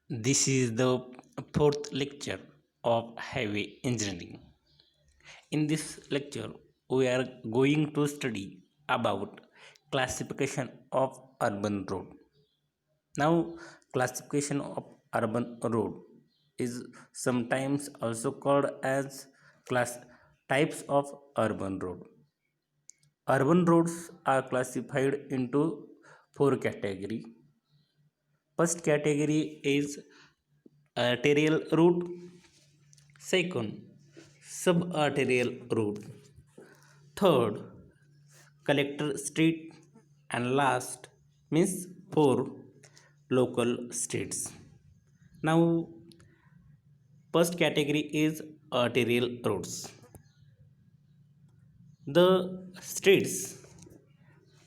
This is the fourth lecture of highway engineering. In this lecture, we are going to study about classification of urban road. Now, classification of urban road is sometimes also called as class types of urban road. Urban roads are classified into four categories. First category is arterial route. Second, subarterial route. Third, collector street. And last means four local streets. Now, first category is arterial roads. The streets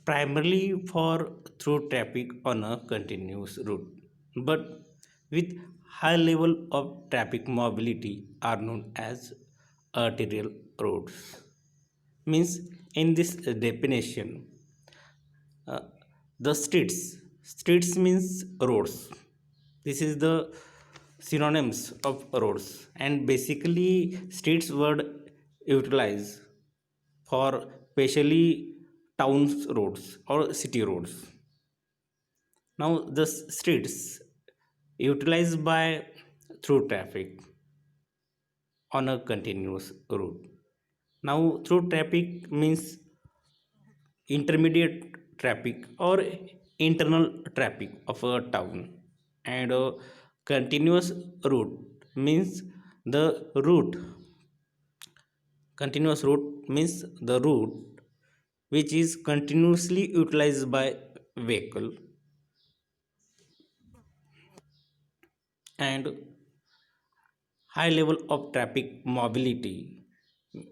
primarily for through traffic on a continuous route, but with high level of traffic mobility are known as arterial roads. Means in this definition, uh, the streets means roads. This is the synonyms of roads, and basically streets word utilized for specially towns roads or city roads. Now the streets utilized by through traffic on a continuous route. Now through traffic means intermediate traffic or internal traffic of a town, and a continuous route means the route continuous route means the route which is continuously utilized by vehicle, and high level of traffic mobility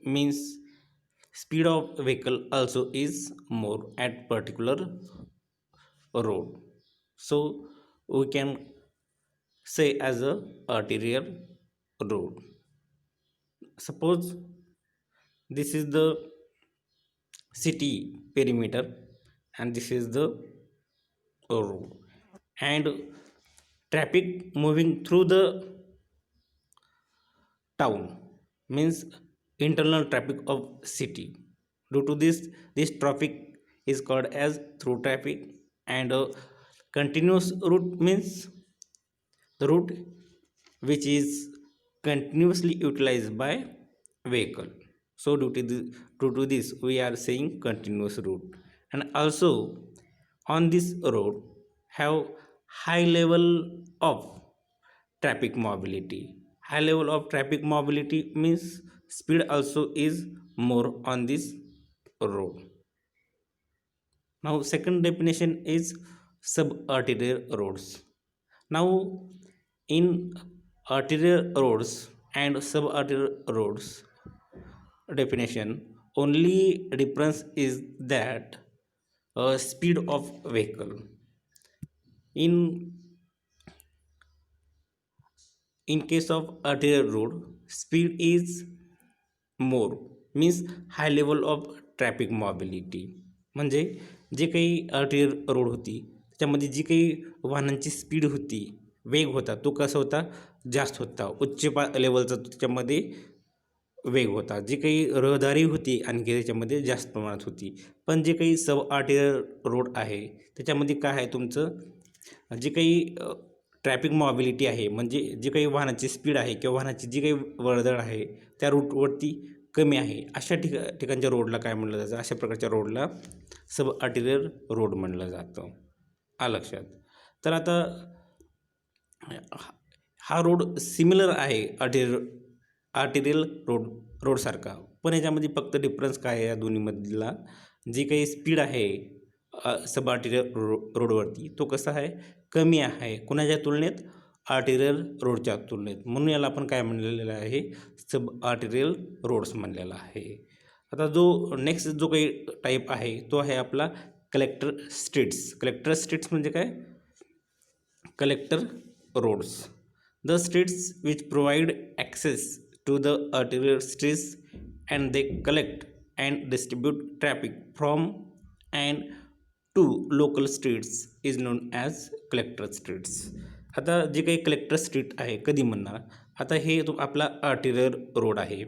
means speed of vehicle also is more at particular road. So we can say as a arterial road. Suppose this is the city perimeter and this is the road, and traffic moving through the town means internal traffic of city. Due to this traffic is called as through traffic, and continuous route means the route which is continuously utilized by vehicle. So due to this we are saying continuous route. And also on this road have high level of traffic mobility. High level of traffic mobility means speed also is more on this road. Now second definition is subarterial roads. Now in arterial roads and subarterial roads definition, only difference is that speed of vehicle. In in case of arterial road, speed is more means high level of traffic mobility. म्हणजे जे काही आर्टियर road होती त्याच्यामध्ये जी काही वाहनांची speed होती, वेग होता, तो कसा होता, जास्त होता, उच्च लेवलचा त्याच्यामध्ये वेग होता. जी काही रहदारी होती आणखी त्याच्यामध्ये जास्त प्रमाणात होती. पण जे काही सब आर्टियर रोड आहे त्याच्यामध्ये काय आहे, तुमचं जे काही ट्रॅफिक मॉबिलिटी आहे म्हणजे जी काही वाहनाची स्पीड आहे किंवा वाहनाची जी काही वर्दळ आहे त्या रूटवरती कमी आहे. अशा ठिकाणच्या रोडला काय म्हणलं जातं, अशा प्रकारच्या रोडला सब आर्टिरियल रोड म्हणलं जातं. लक्षात. तर आता हा रोड सिमिलर आहे आर्टिरियल रोडसारखा, पण याच्यामध्ये फक्त डिफरन्स काय आहे या दोन्हीमधला, जी काही स्पीड आहे सब आर्टिरियल रोडवरती तो कसा आहे, कमी आहे कुणाच्या तुलनेत, आर्टिरियल रोडच्या तुलनेत. म्हणून याला आपण काय म्हणलेलं आहे, सब आर्टिरियल रोड्स म्हणलेला आहे. आता जो नेक्स्ट जो काही टाईप आहे तो आहे आपला कलेक्टर स्ट्रीट्स. कलेक्टर स्ट्रीट्स म्हणजे काय, collector roads. The streets which provide access to the arterial streets and they collect and distribute traffic from and to local streets is known as collector streets. आता जे काही collector street आहे कधी म्हणणार, आता हे तो आपला आर्टिलर रोड आहे,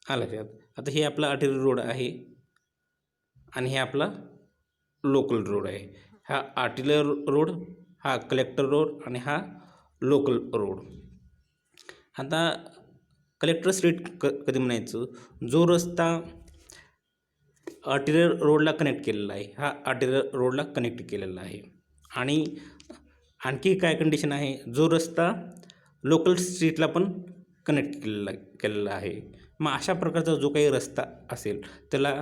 आलं लक्षात. आता हे आपला आर्टिलर रोड आहे आणि हे आपला लोकल रोड आहे. हा आर्टिलर रोड, हा कलेक्टर रोड आणि हा लोकल रोड. आता कलेक्टर स्ट्रीट कधी म्हणायचं, जो रस्ता आर्टिलर रोडला कनेक्ट केलेला आहे, हा आर्टिलर रोडला कनेक्ट केलेला आहे. आणि आणखी काय कंडिशन आहे, जो रस्ता लोकल स्ट्रीटला पण कनेक्ट केलेला आहे. मग अशा प्रकारचा जो काही रस्ता असेल त्याला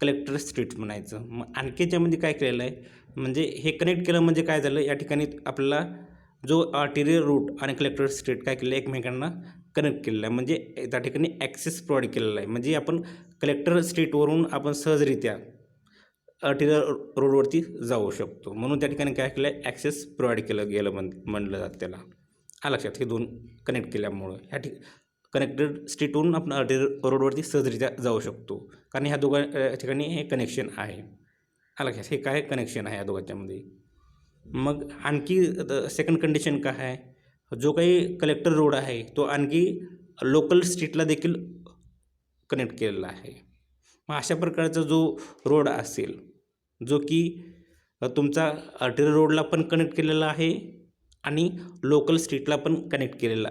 कलेक्टर स्ट्रीट म्हणायचं. मग आणखी त्यामध्ये काय केलेलं आहे, म्हणजे हे कनेक्ट केलं म्हणजे काय झालं, या ठिकाणी आपल्याला जो आर्टिलर रूट आणि कलेक्टर स्ट्रीट काय केलं, एकमेकांना कनेक्ट केलेलं आहे. म्हणजे त्या ठिकाणी ॲक्सेस प्रोव्हाइड केलेला आहे. म्हणजे आपण कलेक्टर स्ट्रीटवरून आपण सहजरित्या आर्टिलर रोडवरती जाऊ शकतो. म्हणून त्या ठिकाणी काय केलं आहे, ॲक्सेस प्रोव्हाइड केलं गेलं म्हणलं जातं त्याला. लक्षात, हे दोन कनेक्ट केल्यामुळं ह्या कनेक्टेड स्ट्रीटवरून आपण आर्टिलर रोडवरती सहजरित्या जाऊ शकतो, कारण ह्या दोघा ठिकाणी हे कनेक्शन आहे. लक्षात, हे काय कनेक्शन आहे या दोघांच्यामध्ये. मग आणखी सेकंड कंडिशन काय आहे, जो काही कलेक्टर रोड आहे तो आणखी लोकल स्ट्रीटला देखील कनेक्ट केलेला आहे. मग अशा प्रकारचा जो रोड असेल, जो की तुमचा आर्टिलर रोडला पण कनेक्ट केलेला आहे आणि लोकल स्ट्रीटला पण कनेक्ट केलेला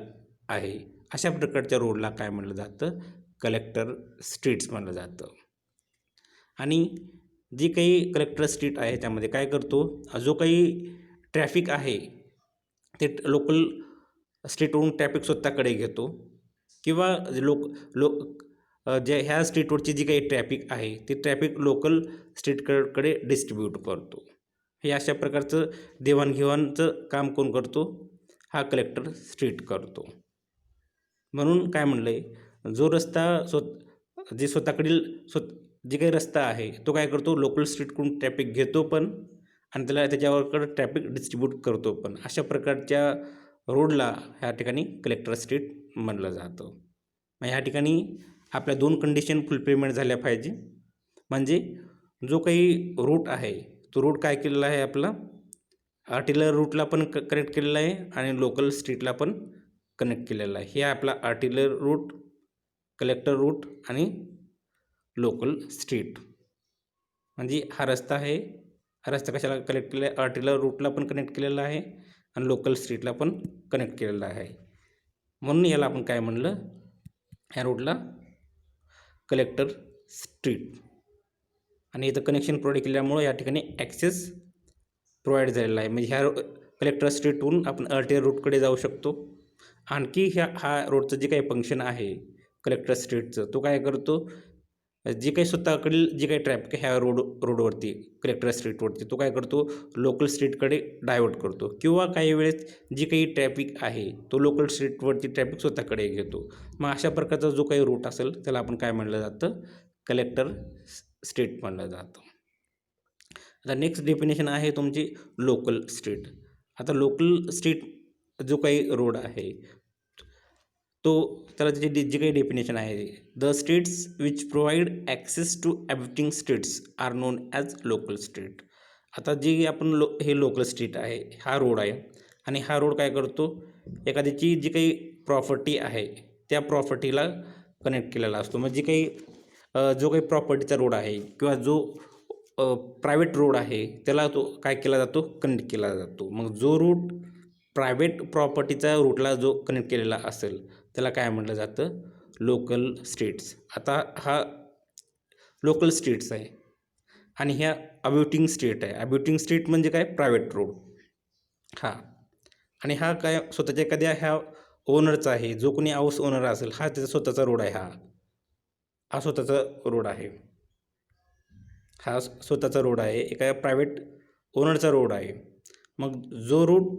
आहे, अशा प्रकारच्या रोडला काय म्हणलं जातं, कलेक्टर स्ट्रीट्स म्हणलं जातं. आणि जी काही कलेक्टर स्ट्रीट आहे त्यामध्ये काय करतो, जो काही ट्रॅफिक आहे ते लोकल स्ट्रीटवरून ट्रॅफिक स्वतःकडे घेतो, किंवा जे ह्या स्ट्रीटवरची जी काही ट्रॅफिक आहे ते ट्रॅफिक लोकल स्ट्रीटकडे डिस्ट्रीब्यूट करतो. हे अशा प्रकारचं देवाणघेवाणचं काम कोण करतो, हा कलेक्टर स्ट्रीट करतो. म्हणून काय म्हणलं आहे, जो रस्ता जे स्वतःकडील जे काही रस्ता आहे तो काय करतो, लोकल स्ट्रीटकडून ट्रॅफिक घेतो पण आणि त्याच्यावरकडं ट्रॅफिक डिस्ट्रीब्यूट करतो पण. अशा प्रकारच्या रोडला ह्या ठिकाणी कलेक्टर स्ट्रीट म्हणलं जातं. मग ह्या ठिकाणी आपल्या दोन कंडिशन फुलफिलमेंट झाल्या पाहिजे. म्हणजे जो काही रूट आहे तो रूट काय केलेला आहे, आपला आर्टिलर रूटला पण कनेक्ट केलेला आहे आणि लोकल स्ट्रीटला पण कनेक्ट केलेला आहे. हे आपला आर्टिलर रूट, कलेक्टर रूट आणि लोकल स्ट्रीट. म्हणजे हा रस्ता आहे, हा रस्ता कशाला कनेक्ट केलेला आहे, आर्टिलर रूटला पण कनेक्ट केलेला आहे आणि लोकल स्ट्रीटला पण कनेक्ट केलेला आहे. म्हणून याला आपण काय म्हणलं, ह्या रोडला कलेक्टर स्ट्रीट. आणि इथं कनेक्शन प्रोव्हाइड केल्यामुळं या ठिकाणी ॲक्सेस प्रोव्हाइड झालेला आहे. म्हणजे ह्या कलेक्टर स्ट्रीटहून आपण आर्टिलर रूटकडे जाऊ शकतो. आणखी हा रोडचं जे काही फंक्शन आहे कलेक्टर स्ट्रीटचं, तो काय करतो, जे काही स्वतःकडील जे काही ट्रॅफिक ह्या रोडवरती कलेक्टर स्ट्रीटवरती तो काय करतो, लोकल स्ट्रीटकडे डायव्हर्ट करतो, किंवा काही वेळेस जी काही ट्रॅफिक आहे तो लोकल स्ट्रीटवरती ट्रॅफिक स्वतःकडे घेतो. मग अशा प्रकारचा जो काही रूट असेल त्याला आपण काय म्हणलं जातं, कलेक्टर स्ट्रीट म्हणलं जातं. आता नेक्स्ट डेफिनेशन आहे तुमची लोकल स्ट्रीट. आता लोकल स्ट्रीट जो काही रोड आहे तो त्याला त्याची जी काही डेफिनेशन आहे, the streets which provide access to abutting streets are known as local street. आता जी आपण हे लोकल स्ट्रीट आहे, हा रोड आहे आणि हा रोड काय करतो, एखाद्याची जी काही प्रॉपर्टी आहे त्या प्रॉपर्टीला कनेक्ट केलेला असतो. म्हणजे काही जो काही प्रॉपर्टीचा रोड आहे किंवा जो प्रायव्हेट रोड आहे त्याला तो काय केला जातो, कनेक्ट केला जातो. मग जो रूट प्रायव्हेट प्रॉपर्टीचा रूटला जो कनेक्ट केलेला असेल त्याला काय म्हटलं जातं, लोकल स्ट्रीट्स. आता हा लोकल स्ट्रीट्स आहे आणि ह्या अब्युटिंग स्ट्रीट आहे. अब्युटिंग स्ट्रीट म्हणजे काय, प्रायव्हेट रोड. हा आणि हा काय स्वतःच्या एखाद्या ह्या ओनरचा आहे, जो कोणी हाऊस ओनर असेल हा त्याचा स्वतःचा रोड आहे. हा स्वतःचा रोड आहे, हा स्वतःचा रोड आहे, एका प्रायव्हेट ओनरचा रोड आहे. मग जो रूट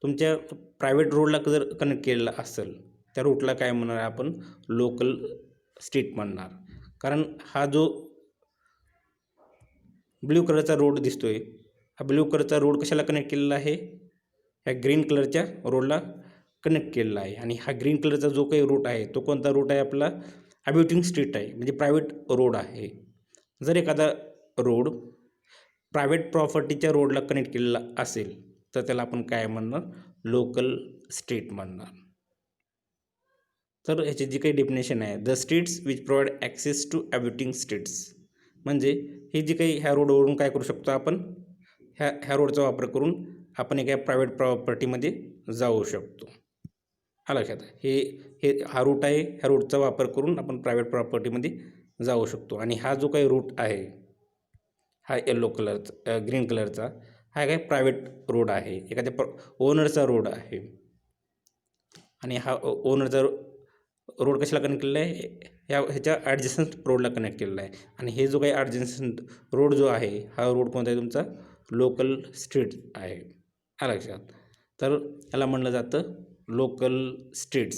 तुमच्या प्रायव्हेट रोडला जर कनेक्ट केलेला असेल त्या रूटला काय म्हणणार आपण, लोकल स्ट्रीट म्हणणार. कारण हा जो ब्ल्यू कलरचा रोड दिसतोय, हा ब्ल्यू कलरचा रोड कशाला कनेक्ट केलेला आहे, ह्या ग्रीन कलरच्या रोडला कनेक्ट केलेला आहे. आणि हा ग्रीन कलरचा जो काही रूट आहे तो कोणता रूट आहे, आपला अब्युटिंग स्ट्रीट आहे, म्हणजे प्रायव्हेट रोड आहे. जर एखादा रोड प्रायव्हेट प्रॉपर्टीच्या रोडला कनेक्ट केलेला असेल तर त्याला आपण काय म्हणणार, लोकल स्ट्रीट म्हणणार. तर ह्याची जी काही डेफिनेशन आहे, the streets which provide access to abutting streets, म्हणजे हे जी काही ह्या रोडवरून काय करू शकतो आपण, ह्या रोडचा वापर करून आपण एका प्रायव्हेट प्रॉपर्टीमध्ये जाऊ शकतो. हा लक्षात, हे हे हा रूट आहे, ह्या रूटचा वापर करून आपण प्रायव्हेट प्रॉपर्टीमध्ये जाऊ शकतो. आणि हा जो काही रूट आहे, हा येलो कलरचा ग्रीन कलरचा, हा काय प्रायव्हेट रोड आहे, एखाद्या ओनरचा रोड आहे. आणि हा ओनरचा रोड कशाला कनेक्ट केलेला आहे, ह्याच्या ॲडजस्टंट रोडला कनेक्ट केलेला आहे. आणि हे जो काही ॲडजस्टंट रोड जो आहे, हा रोड कोणता आहे तुमचा, लोकल स्ट्रीट आहे. हा लक्षात. तर याला म्हणलं जातं local streets,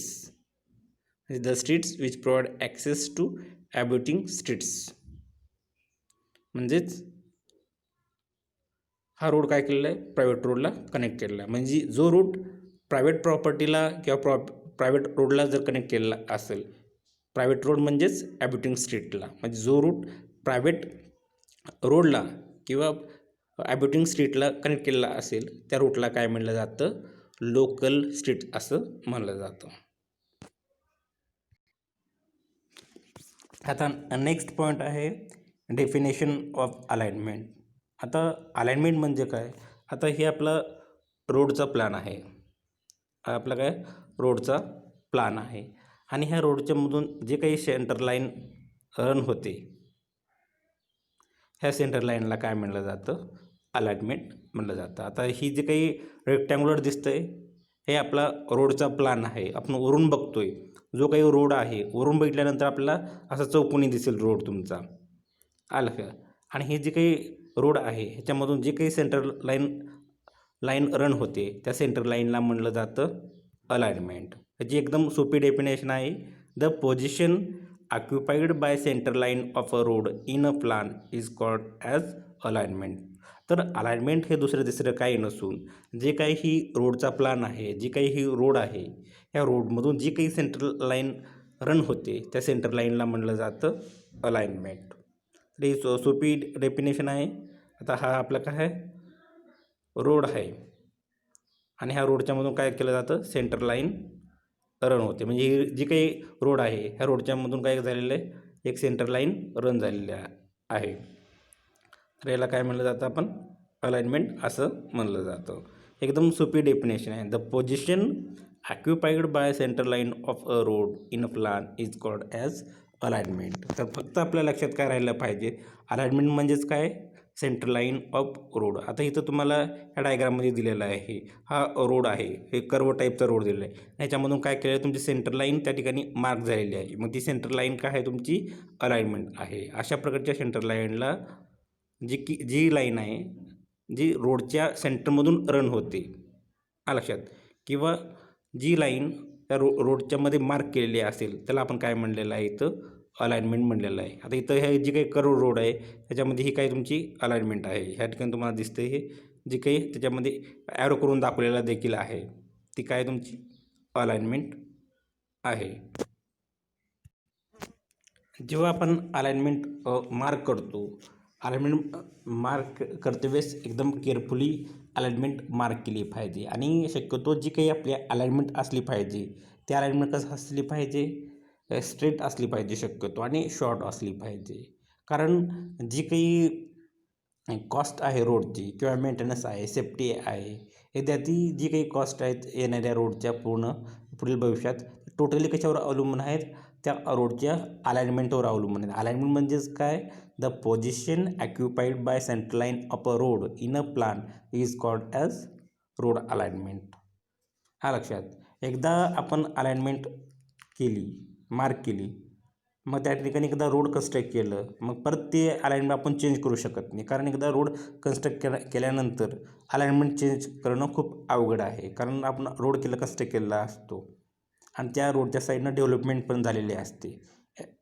the streets which provide access to abutting streets. म्हणजेच हा रोड काय केलेला आहे, प्रायव्हेट रोडला कनेक्ट केलेला आहे. म्हणजे जो रूट प्रायव्हेट प्रॉपर्टीला किंवा प्रायव्हेट रोडला जर कनेक्ट केलेला असेल, प्रायव्हेट रोड म्हणजेच ॲब्युटिंग स्ट्रीटला, म्हणजे जो रूट प्रायव्हेट रोडला किंवा ॲब्युटिंग स्ट्रीटला कनेक्ट केलेला असेल, त्या रूटला काय म्हणलं जातं, लोकल स्ट्रीट असं म्हणलं जातं. आता नेक्स्ट पॉईंट आहे डेफिनेशन ऑफ अलाइनमेंट. आता अलाइनमेंट म्हणजे काय, आता हे आपला रोडचा प्लॅन आहे, आपला काय रोडचा प्लॅन आहे. आणि ह्या रोडच्यामधून जे काही सेंटर लाईन रन होते, ह्या सेंटर लाईनला काय म्हणलं जातं, अलाइनमेंट म्हणलं जातं. आता ही जे काही रेक्टँग्युलर दिसतंय, हे आपला रोडचा प्लॅन आहे. आपण वरून बघतोय, जो काही रोड आहे, वरून बघितल्यानंतर आपल्याला असा चौकोनी दिसेल रोड तुमचा, आलं का. आणि हे जे काही रोड आहे, ह्याच्यामधून जे काही सेंटर लाईन रन होते, त्या सेंटर लाईनला म्हणलं जातं अलाइनमेंट. ह्याची एकदम सोपी डेफिनेशन आहे, the position occupied by centre line of a road in a plan is called as alignment. तर अलाइनमेंट हे दुसरं तिसरं काही नसून, जे काही ही रोडचा प्लान आहे, जी काही ही रोड आहे, ह्या रोडमधून जी काही सेंटर लाईन रन होते, त्या सेंटर लाईनला म्हणलं जातं अलाइनमेंट. तर ही सोपी डेफिनेशन आहे. आता हा आपला काय आहे, रोड आहे, आणि ह्या रोडच्यामधून काय केलं जातं, सेंटर लाईन रन होते. म्हणजे ही जी काही रोड आहे, ह्या रोडच्यामधून काय झालेलं आहे, एक सेंटर लाईन रन झालेली आहे. तर याला काय म्हणलं जातं, आपण अलाइनमेंट असं म्हणलं जातं. एकदम सोपी डेफिनेशन आहे, the position occupied by centre line of a road in a plan is called as alignment. तर फक्त आपल्या लक्षात काय राहिलं पाहिजे, अलाइनमेंट म्हणजेच काय, सेंटर लाईन ऑफ रोड. आता इथं तुम्हाला ह्या डायग्राममध्ये दिलेला आहे, हा रोड आहे, हे कर्व टाईपचा रोड दिलेला आहे. ह्याच्यामधून काय केलं आहे, तुमची सेंटर लाईन त्या ठिकाणी मार्क झालेली आहे. मग ती सेंटर लाईन काय आहे, तुमची अलाइनमेंट आहे. अशा प्रकारच्या सेंटर लाईनला जी लाईन आहे, जी रोडच्या सेंटरमधून रन होते, हा लक्षात, किंवा जी लाईन त्या रोडच्यामध्ये मार्क केलेली असेल, त्याला आपण काय म्हणलेलं आहे, इथं अलाइनमेंट म्हणलेलं आहे. आता इथं हे जी काही कर्व रोड आहे, त्याच्यामध्ये ही काही तुमची अलाइनमेंट आहे. ह्या ठिकाणी तुम्हाला दिसतं, हे जे काही त्याच्यामध्ये ॲरो करून दाखवलेला देखील आहे, ती काय तुमची अलाइनमेंट आहे. जेव्हा आपण अलाइनमेंट मार्क करतो, अलाइनमेंट मार्क करते वेळेस एकदम केअरफुली अलाइनमेंट मार्क केली पाहिजे. आणि शक्यतो जी काही आपली अलाइनमेंट असली पाहिजे, ती अलाइनमेंट कसं असली पाहिजे, स्ट्रेट असली पाहिजे शक्यतो, आणि शॉर्ट असली पाहिजे. कारण जी काही कॉस्ट आहे रोडची, किंवा मेंटेनन्स आहे, सेफ्टी आहे, इत्यादी जी काही कॉस्ट आहेत येणाऱ्या रोडच्या पुढील भविष्यात, टोटली कशावर अवलंबून आहेत, त्या रोडच्या अलाइनमेंटवर अवलंबून आहेत. अलाइनमेंट म्हणजेच काय, the position occupied by centre line of a road in a plan is called as road alignment. हा लक्षात. एकदा आपण अलाइनमेंट केली, मार्क केली, मग त्या ठिकाणी एकदा रोड कन्स्ट्रक्ट केलं, मग परत ते अलाइनमेंट आपण चेंज करू शकत नाही. कारण एकदा रोड कन्स्ट्रक्ट केल्यानंतर अलाइनमेंट चेंज करणं खूप अवघड आहे. कारण आपण रोड कन्स्ट्रक्ट केलेला असतो, आणि त्या रोडच्या साईडनं डेव्हलपमेंट पण झालेली असते.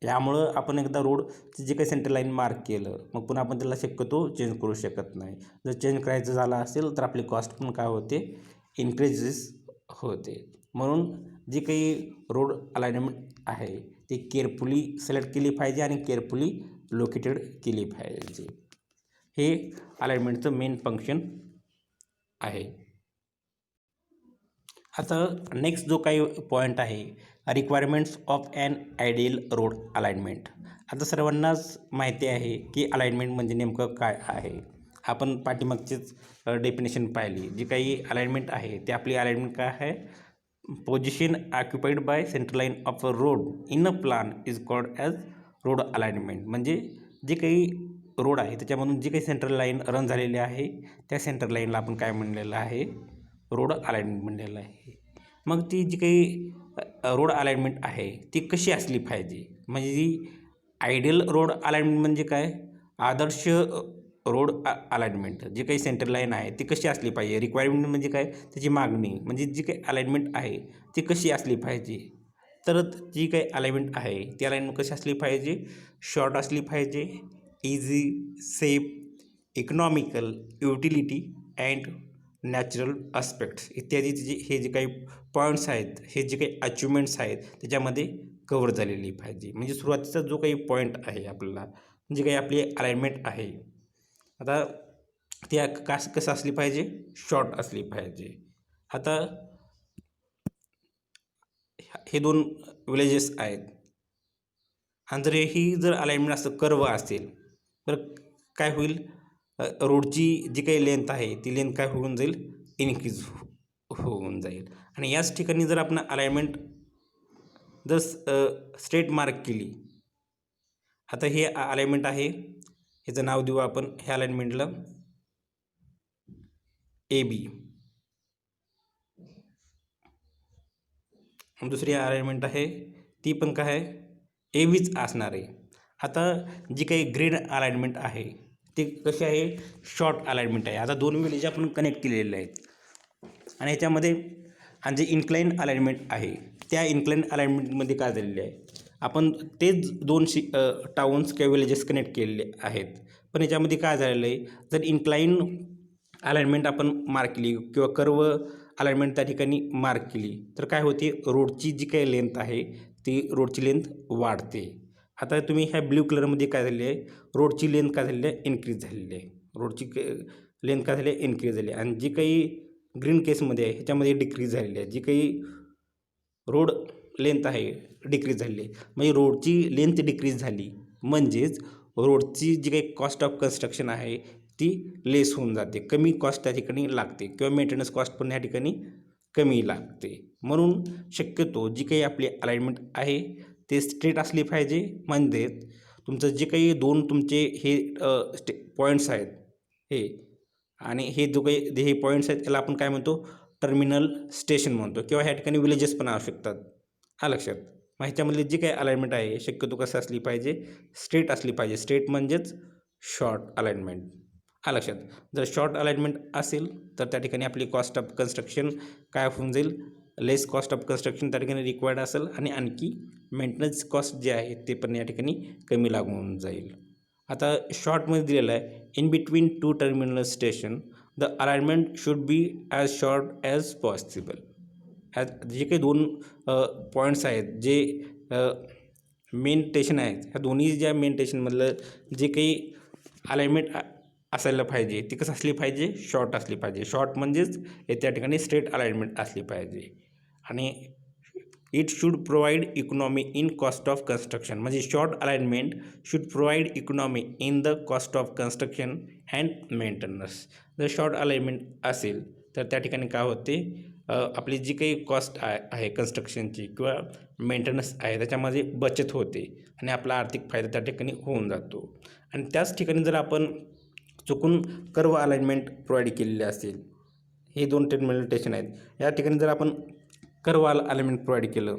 यामुळं आपण एकदा रोडचं जे काही सेंटर लाईन मार्क केलं, मग पुन्हा आपण त्याला शक्यतो चेंज करू शकत नाही. जर चेंज करायचं झालं असेल, तर आपली कॉस्ट पण काय होते, इन्क्रीजेस होते. म्हणून जी काही रोड अलाइनमेंट आहे, ती केअरफुली सिलेक्ट केली पाहिजे आणि केअरफुली लोकेटेड केली पाहिजे. हे अलाइनमेंटचं मेन फंक्शन आहे. आता नेक्स्ट जो काही पॉईंट आहे, requirements of an ideal road alignment. आता सर्वांनाच माहिती आहे की अलाइनमेंट म्हणजे नेमकं काय आहे. आपण पाठीमागचीच डेफिनेशन पाहिली. जी काही अलाइनमेंट आहे ते आपली अलाइनमेंट काय आहे, position occupied by central line of a road in a plan is called as road alignment. म्हणजे जे काही रोड आहे त्याच्यामधून जी काही सेंट्रल लाईन रन झालेली आहे त्या सेंट्रल लाईनला आपण काय म्हणलेलं आहे, रोड अलाइनमेंट म्हणलेलं आहे. मग ती जी काही रोड अलाइनमेंट आहे ती कशी असली पाहिजे, म्हणजे जी आयडियल रोड अलाइनमेंट म्हणजे काय, आदर्श रोड अलाइनमेंट जी काही सेंट्रल लाईन आहे ती कशी असली पाहिजे. रिक्वायरमेंट म्हणजे काय, त्याची मागणी, म्हणजे जी काही अलाइनमेंट आहे ती कशी असली पाहिजे. तर जी काही अलाइनमेंट आहे ती अलाइनमेंट कशी असली पाहिजे, शॉर्ट असली पाहिजे, easy, safe, economical, utility and natural aspects इत्यादी हे जे काही पॉईंट्स आहेत, हे जे काही अचिव्हमेंट्स आहेत त्याच्यामध्ये कवर झालेली पाहिजे. म्हणजे सुरुवातीचा जो काही पॉईंट आहे आपल्याला, जी काही आपली अलाइनमेंट आहे, आता त्या कसं असली पाहिजे, शॉर्ट असली पाहिजे. आता हे दोन विलेजेस आहेत आणि जर अलाइनमेंट असं कर्व असेल तर काय होईल, रोडची जी काही लेंथ आहे ती लेंथ काय होऊन जाईल, इन्क्रीज होऊन जाईल. आणि याच ठिकाणी जर आपण अलाइनमेंट जर स्ट्रेट मार्क केली, आता हे अलाइनमेंट आहे, ह्याचं नाव देऊ आपण ह्या अलाइनमेंटला ए बी. दुसरी अलाइनमेंट आहे ती पण काय आहे, ए बीच असणार आहे. आता जी काही ग्रीन अलाइनमेंट आहे ती कशी आहे, शॉर्ट अलाइनमेंट आहे. आता दोन विलेज आपण कनेक्ट केलेले आहेत आणि ह्याच्यामध्ये आणि जे इन्क्लाइन अलाइनमेंट आहे त्या इन्क्लाइन अलाइनमेंटमध्ये काय झालेले आहे, आपण तेच दोन टाउन्स किंवा विलेजेस कनेक्ट केलेले आहेत. पण याच्यामध्ये काय झालेलं आहे, जर इन्क्लाइन अलाइनमेंट आपण मार्क केली किंवा कर्व अलाइनमेंट त्या ठिकाणी मार्क केली तर काय होते, रोडची जी काही लेंथ आहे ती रोडची लेंथ वाढते. आता तुम्ही ह्या ब्ल्यू कलरमध्ये काय झालेली आहे, रोडची लेंथ काय झालेली आहे, इन्क्रीज झालेली आहे. रोडची लेंथ काय झाली आहे, इन्क्रीज झाली आहे. आणि जी काही ग्रीन केसमध्ये आहे ह्याच्यामध्ये डिक्रीज झालेली आहे. जी काही रोड लेंथ आहे डिक्रीज झालेली आहे. म्हणजे रोडची लेंथ डिक्रीज झाली म्हणजेच रोडची जी काही कॉस्ट ऑफ कन्स्ट्रक्शन आहे ती लेस होऊन जाते, कमी कॉस्ट त्या ठिकाणी लागते किंवा मेंटेनन्स कॉस्ट पण या ठिकाणी कमी लागते. म्हणून शक्यतो जी काही आपली अलाइनमेंट आहे ते स्ट्रेट असली पाहिजे. म्हणजे तुमचं जे काही दोन तुमचे हे पॉईंट्स आहेत हे, आणि हे जो काही हे पॉईंट्स आहेत त्याला आपण काय म्हणतो, टर्मिनल स्टेशन म्हणतो किंवा ह्या ठिकाणी विलेजेस पण असू शकतात. हा लक्षात. मग ह्याच्यामधली जी काही अलाइनमेंट आहे शक्यतो कसं असली पाहिजे, स्ट्रेट असली पाहिजे. स्ट्रेट म्हणजेच शॉर्ट अलाइनमेंट. हा लक्षात. जर शॉर्ट अलाइनमेंट असेल तर त्या ठिकाणी आपली कॉस्ट ऑफ कन्स्ट्रक्शन काय होऊन जाईल, लेस कॉस्ट ऑफ कन्स्ट्रक्शन त्या ठिकाणी रिक्वायर्ड असेल आणि आणखी मेंटेनन्स कॉस्ट जे आहे ते पण या ठिकाणी कमी लागून जाईल. आता शॉर्टमध्ये दिलेलं आहे, in between two terminal station the alignment should be as short as possible. ह्या जे काही दोन पॉईंट्स आहेत, जे मेन स्टेशन आहेत, ह्या दोन्ही ज्या मेन स्टेशनमधलं जे काही अलाइनमेंट असायला पाहिजे ती कसं असली पाहिजे, शॉर्ट असली पाहिजे. शॉर्ट म्हणजेच त्या ठिकाणी स्ट्रेट अलाइनमेंट असली पाहिजे. आणि it should provide economy in cost of construction. म्हणजे short alignment should provide economy in the cost of construction and maintenance. जर शॉर्ट अलाइनमेंट असेल तर त्या ठिकाणी काय होते, आपली जी काही कॉस्ट आहे कन्स्ट्रक्शनची किंवा मेंटेनन्स आहे त्याच्यामध्ये बचत होते आणि आपला आर्थिक फायदा त्या ठिकाणी होऊन जातो. आणि त्याच ठिकाणी जर आपण चुकून कर्व अलाइनमेंट प्रोव्हाइड केलेले असेल, हे दोन टर्मिनल स्टेशन आहेत, या ठिकाणी जर आपण कर्व अलाइनमेंट प्रोव्हाइड केलं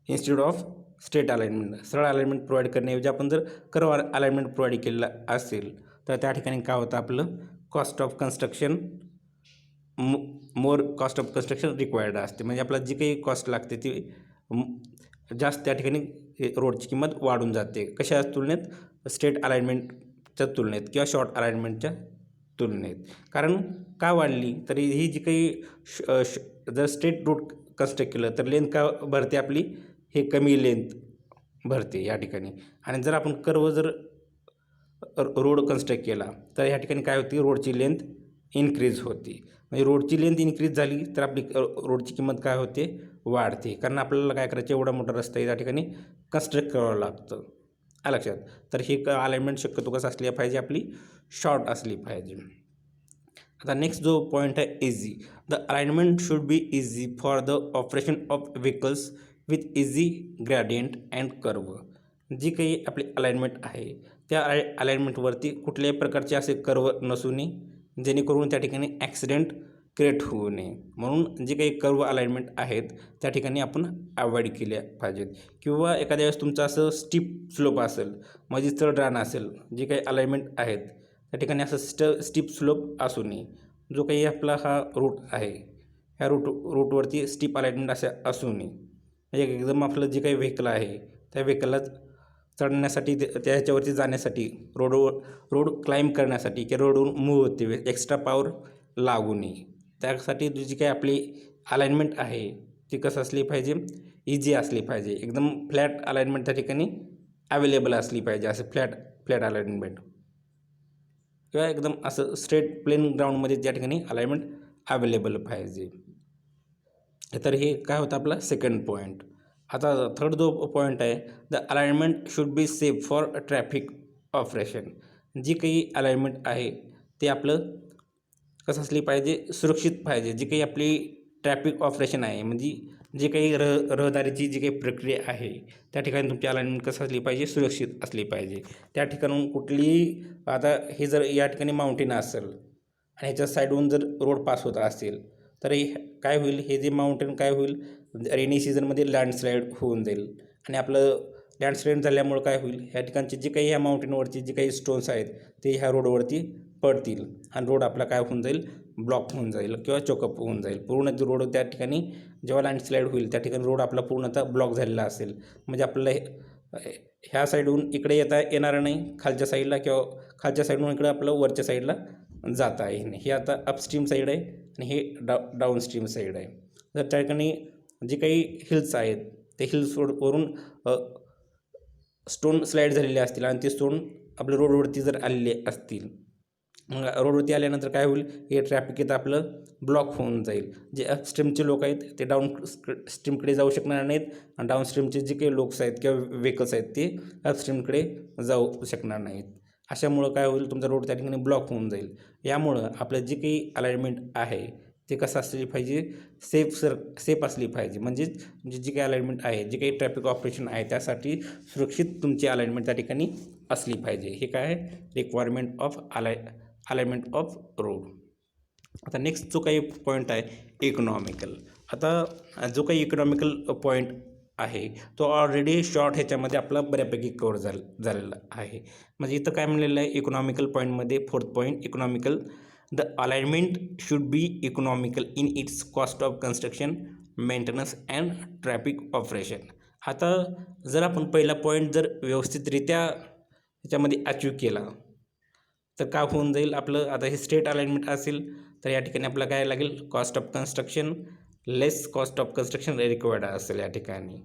इन्स्टिट्यूट ऑफ स्ट्रेट अलाइनमेंट, सरळ अलाइनमेंट प्रोव्हाइड करण्याऐवजी आपण जर कर्व अलाइनमेंट प्रोव्हाइड केलेलं असेल तर त्या ठिकाणी काय होतं, आपलं cost of construction more cost of construction required असते. म्हणजे आपल्याला जी काही कॉस्ट लागते ती जास्त त्या ठिकाणी रोडची किंमत वाढून जाते. कशा तुलनेत, स्ट्रेट अलाइनमेंटच्या तुलनेत किंवा शॉर्ट अलाइनमेंटच्या तुलनेत. कारण का वाढली, तरी ही जी काही जर स्ट्रेट रोड कन्स्ट्रक्ट केलं तर लेंथ का भरते आपली, हे कमी लेंथ भरते या ठिकाणी. आणि जर आपण कर्व जर रोड कन्स्ट्रक्ट केला तर ह्या ठिकाणी काय होती, रोडची लेंथ इन्क्रीज होती. म्हणजे रोडची लेंथ इन्क्रीज झाली तर आपली रोडची किंमत काय होते, वाढते. कारण आपल्याला काय करायचं, एवढा मोठा रस्ता आहे त्या ठिकाणी कन्स्ट्रक्ट करावं लागतं. आलं लक्षात. तर ही अलाइनमेंट शक्यतो कसं असली पाहिजे, आपली शॉर्ट असली पाहिजे. आता नेक्स्ट जो पॉईंट आहे, easy. The alignment should be easy for the operation of vehicles with easy gradient and curve. जी काही आपली अलाइनमेंट आहे त्या अलाइनमेंटवरती कुठल्याही प्रकारचे असे कर्व नसू नये, जेणेकरून त्या ठिकाणी ॲक्सिडेंट क्रिएट होऊ नये. म्हणून जे काही कर्व अलाइनमेंट आहेत त्या ठिकाणी आपण अवॉइड केल्या पाहिजेत. किंवा एखाद्या वेळेस तुमचं असं स्टीप स्लोप असेल, म्हणजे चढ रान असेल, जे काही अलाइनमेंट आहेत त्या ठिकाणी असं स्टीप स्लोप असू नये. जो काही आपला हा रूट आहे, ह्या रूटवरती स्टीप अलाइनमेंट असे असू नये. म्हणजे एकदम आपलं जे काही व्हेकल आहे त्या व्हेकलला चढण्यासाठी, त्याच्यावरती जाण्यासाठी, रोड क्लाइंब करण्यासाठी किंवा रोडवरून मूव्ह होते, एक्स्ट्रा पॉवर लागू नये. त्यासाठी जी काही आपली अलाइनमेंट आहे ती कसं असली पाहिजे, इझी असली पाहिजे. एकदम फ्लॅट अलाइनमेंट त्या ठिकाणी अवेलेबल असली पाहिजे. असं फ्लॅट अलाइनमेंट किंवा एकदम असं स्ट्रेट प्लेन ग्राउंडमध्ये त्या ठिकाणी अलाइनमेंट अवेलेबल पाहिजे. तर हे काय होतं आपला सेकंड पॉईंट. आता थर्ड जो पॉईंट आहे, the alignment should be safe for traffic operation. जी काही अलाइनमेंट आहे ते आपलं कसं असली पाहिजे, सुरक्षित पाहिजे. जी काही आपली ट्रॅफिक ऑपरेशन आहे, म्हणजे जे काही रहदारीची जी काही प्रक्रिया आहे त्या ठिकाणी तुमची अलाइनमेंट कसं असली पाहिजे, सुरक्षित असली पाहिजे. त्या ठिकाणून कुठलीही, आता हे जर या ठिकाणी माउंटेन असेल आणि ह्याच्या साईडहून जर रोड पास होत असेल तर काय होईल, हे जे माउंटेन काय होईल, रेनी सीझनमध्ये लँडस्लाईड होऊन जाईल. आणि आपलं लँडस्लाईड झाल्यामुळं काय होईल, ह्या ठिकाणचे जे काही ह्या माउंटेनवरचे जे काही स्टोन्स आहेत ते ह्या रोडवरती पडतील आणि रोड आपला काय होऊन जाईल, ब्लॉक होऊन जाईल किंवा चोकअप होऊन जाईल. पूर्ण रोड त्या ठिकाणी जेव्हा लँडस्लाईड होईल त्या ठिकाणी रोड आपला पूर्णतः ब्लॉक झालेला असेल. म्हणजे आपल्याला ह्या साईडहून इकडे येणार नाही खालच्या साईडला, किंवा खालच्या साईडहून इकडे आपलं वरच्या साईडला जाता येईल. हे आता अपस्ट्रीम साईड आहे आणि हे डाऊनस्ट्रीम साईड आहे. तर त्या ठिकाणी जे काही हिल्स आहेत ते हिल्सवरून स्टोन स्लाईड झालेले असतील आणि ते स्टोन आपल्या रोडवरती जर आलेले असतील, मग रोडवरती आल्यानंतर काय होईल, हे ट्रॅफिक इथं आपलं ब्लॉक होऊन जाईल. जे अपस्ट्रीमचे लोक आहेत ते डाऊन स्ट्रीमकडे जाऊ शकणार नाहीत आणि डाऊनस्ट्रीमचे जे काही लोक्स आहेत किंवा व्हेकल्स आहेत ते अपस्ट्रीमकडे जाऊ शकणार नाहीत. अशामुळं काय होईल, तुमचा रोड त्या ठिकाणी ब्लॉक होऊन जाईल. यामुळं आपलं जे काही अलाइनमेंट आहे ते कसं असली पाहिजे, सेफ असली पाहिजे. म्हणजेच जी काही अलाइनमेंट आहे, जे काही ट्रॅफिक ऑपरेशन आहे त्यासाठी सुरक्षित तुमची अलाइनमेंट त्या ठिकाणी असली पाहिजे. हे काय आहे, requirement of alignment of road. आता नेक्स्ट जो काही पॉईंट आहे, इकॉनॉमिकल. आता जो काही इकॉनॉमिकल पॉईंट आहे तो ऑलरेडी शॉर्ट ह्याच्यामध्ये आपला बऱ्यापैकी कवर झालेला आहे. म्हणजे इथं काय म्हणलेलं आहे, इकॉनॉमिकल पॉईंटमध्ये fourth point, economical. The alignment should B economical in its cost of construction, maintenance and traffic operation. आता जर आपण पहिला पॉईंट जर व्यवस्थितरित्या ह्याच्यामध्ये अचीव केला तर काय होऊन जाईल आपलं, आता हे स्ट्रेट अलाइनमेंट असेल तर या ठिकाणी आपलं काय लागेल, cost of construction, less cost of construction required असेल. या ठिकाणी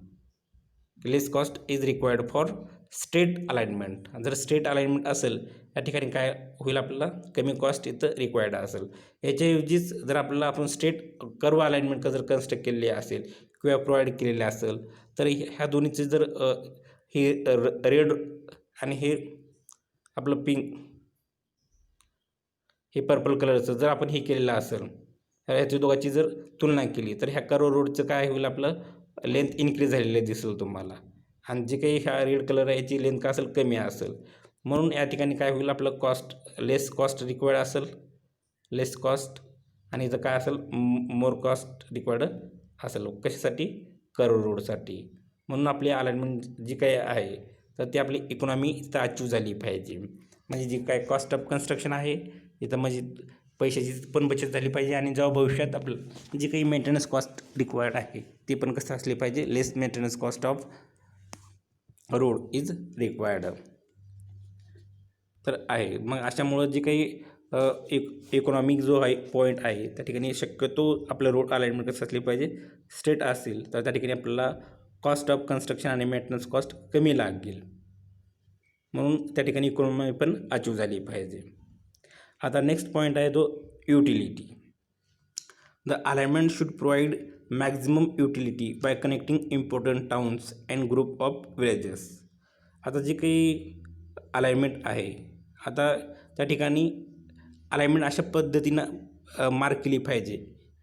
less cost is required for straight alignment. जर स्ट्रेट अलाइनमेंट असेल या ठिकाणी काय होईल, आपल्याला कमी कॉस्ट इथं रिक्वायर्ड असेल. याच्याऐवजीच जर आपल्याला आपण स्ट्रेट कर्व अलाइनमेंट जर कन्स्ट्रक्ट केलेली असेल किंवा प्रोव्हाइड केलेले असेल तर ह्या दोन्हीचे जर हे रेड आणि हे आपलं पिंक, हे पर्पल कलरचं जर आपण हे केलेलं असेल, ह्याच्या दोघांची जर तुलना केली तर ह्या कर्व रोडचं काय होईल, आपलं लेंथ इन्क्रीज झालेलं दिसेल तुम्हाला. आणि जे काही ह्या रेड कलर आहे याची लेंथ काय असेल, कमी असेल. म्हणून या ठिकाणी काय होईल, आपलं लेस कॉस्ट रिक्वायर्ड असेल, लेस कॉस्ट. आणि इथं काय असेल, मोर कॉस्ट रिक्वायर्ड असेल. कशासाठी, कर्व रोडसाठी. म्हणून आपली अलाइनमेंट जी काही आहे तर ती आपली इकॉनॉमी इथं अचीव झाली पाहिजे. म्हणजे जी काय कॉस्ट ऑफ कन्स्ट्रक्शन आहे इथं, म्हणजे पैशाची पण बचत झाली पाहिजे. आणि जेव्हा भविष्यात आपलं जी काही मेंटेनन्स कॉस्ट रिक्वायर्ड आहे ती पण कसं असली पाहिजे, less maintenance cost of road is required तर आहे. मग अशामुळं जी काही इकॉनॉमिक जो आहे पॉईंट आहे त्या ठिकाणी शक्यतो आपलं रोड अलाइनमेंट कसं असली पाहिजे, स्ट्रेट असेल तर त्या ठिकाणी आपल्याला कॉस्ट ऑफ कन्स्ट्रक्शन आणि मेंटेनन्स कॉस्ट कमी लागेल. म्हणून त्या ठिकाणी इकॉनॉमी पण अचीव झाली पाहिजे. आता नेक्स्ट पॉईंट आहे तो utility. The alignment should provide maximum utility by connecting important towns and group of villages. आता जे काही अलाइनमेंट आहे, आता त्या ठिकाणी अलाइनमेंट अशा पद्धतीनं मार्क केली पाहिजे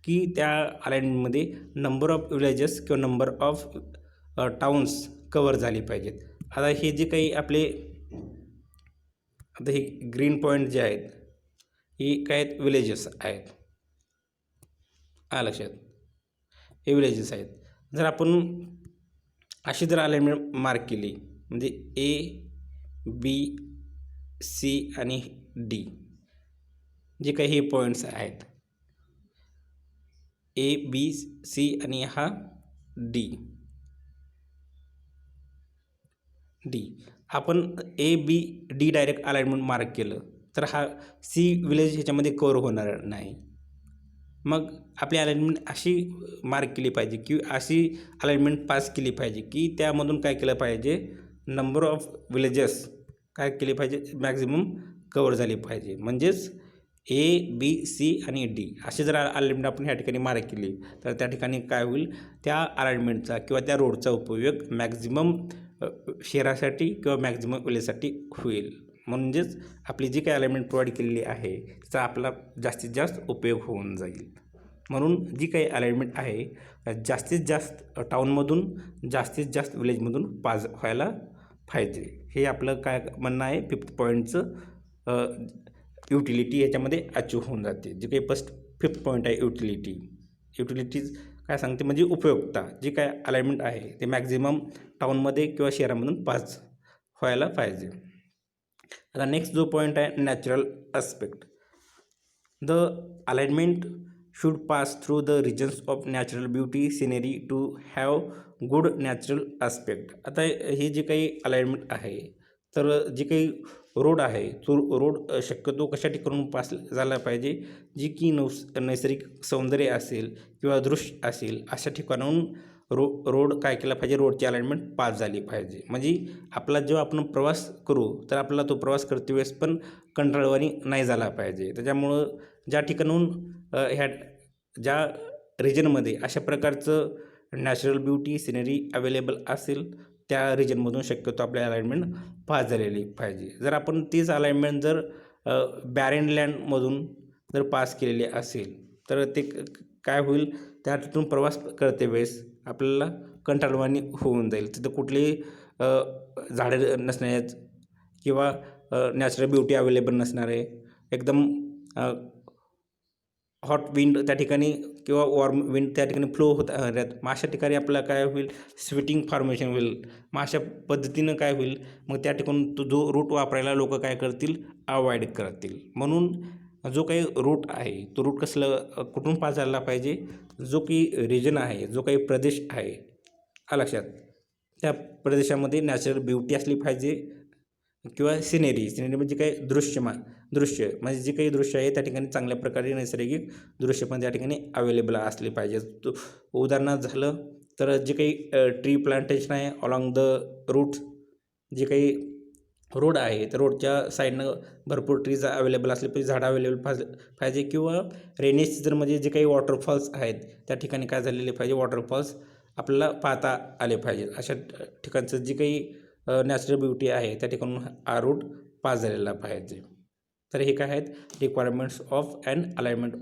की त्या अलाइनमेंटमध्ये नंबर ऑफ विलेजेस किंवा नंबर ऑफ टाउन्स कवर झाली पाहिजेत. आता हे जे काही आपले आता हे ग्रीन पॉईंट जे आहेत हे काय आहेत, विलेजेस आहेत. लक्षात, हे विलेजेस आहेत. जर आपण अशी जर अलाइनमेंट मार्क केली म्हणजे ए बी सी आणि डी जे काही हे पॉईंट्स आहेत, ए बी सी आणि हा डी आपण a b d direct alignment mark केलं तर हा सी विलेज ह्याच्यामध्ये कवर होणार नाही. मग आपली अलाइनमेंट अशी मार्क केली पाहिजे की अशी अलाइनमेंट पास केली पाहिजे की त्यामधून काय केलं पाहिजे, नंबर ऑफ विलेजेस काय केली पाहिजे, मॅक्झिमम कवर झाली पाहिजे. म्हणजेच ए बी सी आणि डी अशी जर अलाइनमेंट आपण ह्या ठिकाणी मार्क केली तर त्या ठिकाणी काय होईल, त्या अलाइनमेंटचा किंवा त्या रोडचा उपयोग मॅक्झिमम शहरासाठी किंवा मॅक्झिमम विलेजसाठी होईल. म्हणजेच आपली जी काही अलाइनमेंट प्रोव्हाइड केलेली आहे त्याचा आपला जास्तीत जास्त उपयोग होऊन जाईल. म्हणून जी काही अलाइनमेंट आहे जास्तीत जास्त टाऊनमधून जास्तीत जास्त विलेजमधून पास व्हायला पाहिजे. हे आपलं काय म्हणणं आहे, 5th पॉईंटचं युटिलिटी याच्यामध्ये अचीव होऊन जाते. जे काही 5th पॉईंट आहे युटिलिटीज काय सांगते म्हणजे उपयोगिता. जी काय अलाइनमेंट आहे ते मॅक्झिमम टाऊनमध्ये किंवा शहरामधून पास व्हायला पाहिजे. आता नेक्स्ट जो पॉईंट आहे natural aspect. The alignment should pass through the regions of natural beauty scenery to have good natural aspect. आता हे जे काही अलाइनमेंट आहे तर जे काही रोड आहे तो रोड शक्यतो कशा ठिकाणून पास झाला पाहिजे, जी की नैसर्गिक सौंदर्य असेल किंवा दृश्य असेल अशा ठिकाणाहून रोड काय केला पाहिजे, रोडची अलाइनमेंट पास झाली पाहिजे. म्हणजे आपला जेव्हा आपण प्रवास करू तर आपला तो प्रवास करते वेळेस पण कंटाळवाणी नाही झाला पाहिजे. त्याच्यामुळं ज्या ठिकाणून ह्या ज्या रिजनमध्ये अशा प्रकारचं नॅचरल ब्युटी सिनरी अवेलेबल असेल त्या रिजनमधून शक्यतो आपल्या अलाइनमेंट पास झालेली पाहिजे. जर आपण तीच अलाइनमेंट जर बॅरेन लँडमधून जर पास केलेली असेल तर ते काय होईल, त्या तिथून प्रवास करते वेळेस आपल्याला कंटाळवाणी होऊन जाईल. तिथं कुठलेही झाडं नसण्यात किंवा नॅचरल ब्युटी अवेलेबल नसणार आहे, एकदम हॉट विंड त्या ठिकाणी किंवा वॉर्म विंड त्या ठिकाणी फ्लो होत राहत. मग अशा ठिकाणी आपल्याला काय होईल, स्वेटिंग फॉर्मेशन होईल. मग अशा पद्धतीनं काय होईल, मग त्या ठिकाणी तो जो रूट वापरायला लोक काय करतील, अवॉइड करतील. म्हणून जो काही रूट आहे तो रूट कसलं कुठून पास झाला पाहिजे, जो काही रिजन आहे, जो काही प्रदेश आहे लक्षात, त्या प्रदेशामध्ये नॅचरल ब्युटी असली पाहिजे किंवा सिनेरी म्हणजे काही दृश्य म्हणजे जे काही दृश्य आहे त्या ठिकाणी चांगल्या प्रकारे नैसर्गिक दृश्य पण त्या ठिकाणी अवेलेबल असले पाहिजे. तो उदाहरणार्थ झालं तर जे काही ट्री प्लांटेशन आहे अलॉंग द रूट, जे काही रोड आहे तर रोडच्या साईडनं भरपूर ट्रीज अवेलेबल असले पाहिजे, झाडं अवेलेबल पाहिजे. किंवा रेनी सीझनमध्ये जे काही वॉटरफॉल्स आहेत त्या ठिकाणी काय झालेले पाहिजे, वॉटरफॉल्स आपल्याला पाहता आले पाहिजे. अशा ठिकाणचं जी काही नॅचरल ब्युटी आहे त्या ठिकाणून हा रूट पास झालेला पाहिजे. तर हे काय आहेत, requirements of an alignment,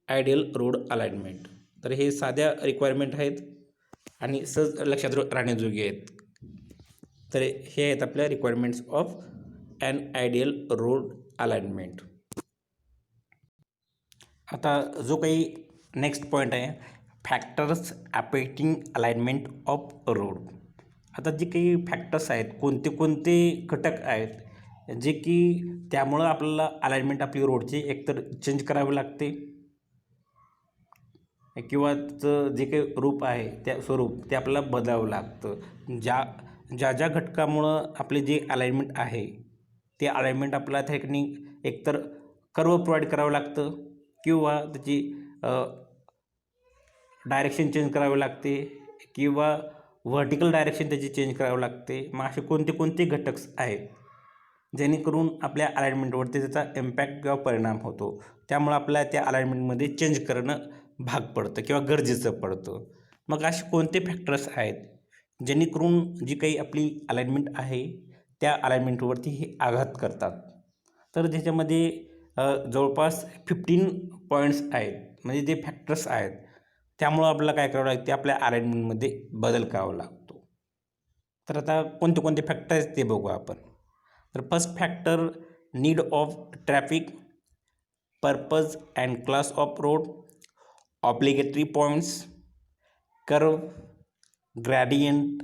ideal road alignment. तर हे साध्या रिक्वायरमेंट आहेत आणि सहज लक्षात राहण्याजोगी आहेत. तर हे आहेत आपल्या requirements of an ideal road alignment. आता जो काही नेक्स्ट पॉईंट आहे, factors affecting alignment of road. आता जे काही फॅक्टर्स आहेत, कोणते कोणते घटक आहेत जे की त्यामुळं आपल्याला अलाइनमेंट आपली रोडची एकतर चेंज करावी लागते किंवा जे काही रूप आहे त्या स्वरूप ते आपल्याला बदलावं लागतं. ज्या ज्या घटकामुळं आपले जे अलाइनमेंट आहे ते अलाइनमेंट आपल्याला त्या ठिकाणी एकतर कर्व प्रोव्हाइड करावं लागतं किंवा त्याची डायरेक्शन चेंज करावी लागते किंवा व्हर्टिकल डायरेक्शन त्याची चेंज करावं लागते. मग असे कोणते कोणते घटक आहेत जेणेकरून आपल्या अलाइनमेंटवरती त्याचा इम्पॅक्ट किंवा परिणाम होतो. त्यामुळं आपल्याला त्या अलाइनमेंटमध्ये चेंज करणं भाग पडतं किंवा गरजेचं पडतं. मग असे कोणते फॅक्टर्स आहेत जेणेकरून जी काही आपली अलाइनमेंट आहे त्या अलाइनमेंटवरती हे आघात करतात? तर त्याच्यामध्ये जवळपास 15 पॉईंट्स आहेत, म्हणजे जे फॅक्टर्स आहेत त्यामुळं आपल्याला काय करावं लागते, आपल्या अलाइनमेंटमध्ये बदल करावा लागतो. तर आता कोणते कोणते फॅक्टर आहेत ते बघू आपण. तर first factor, need of traffic, purpose and class of road, obligatory points, curve, gradient,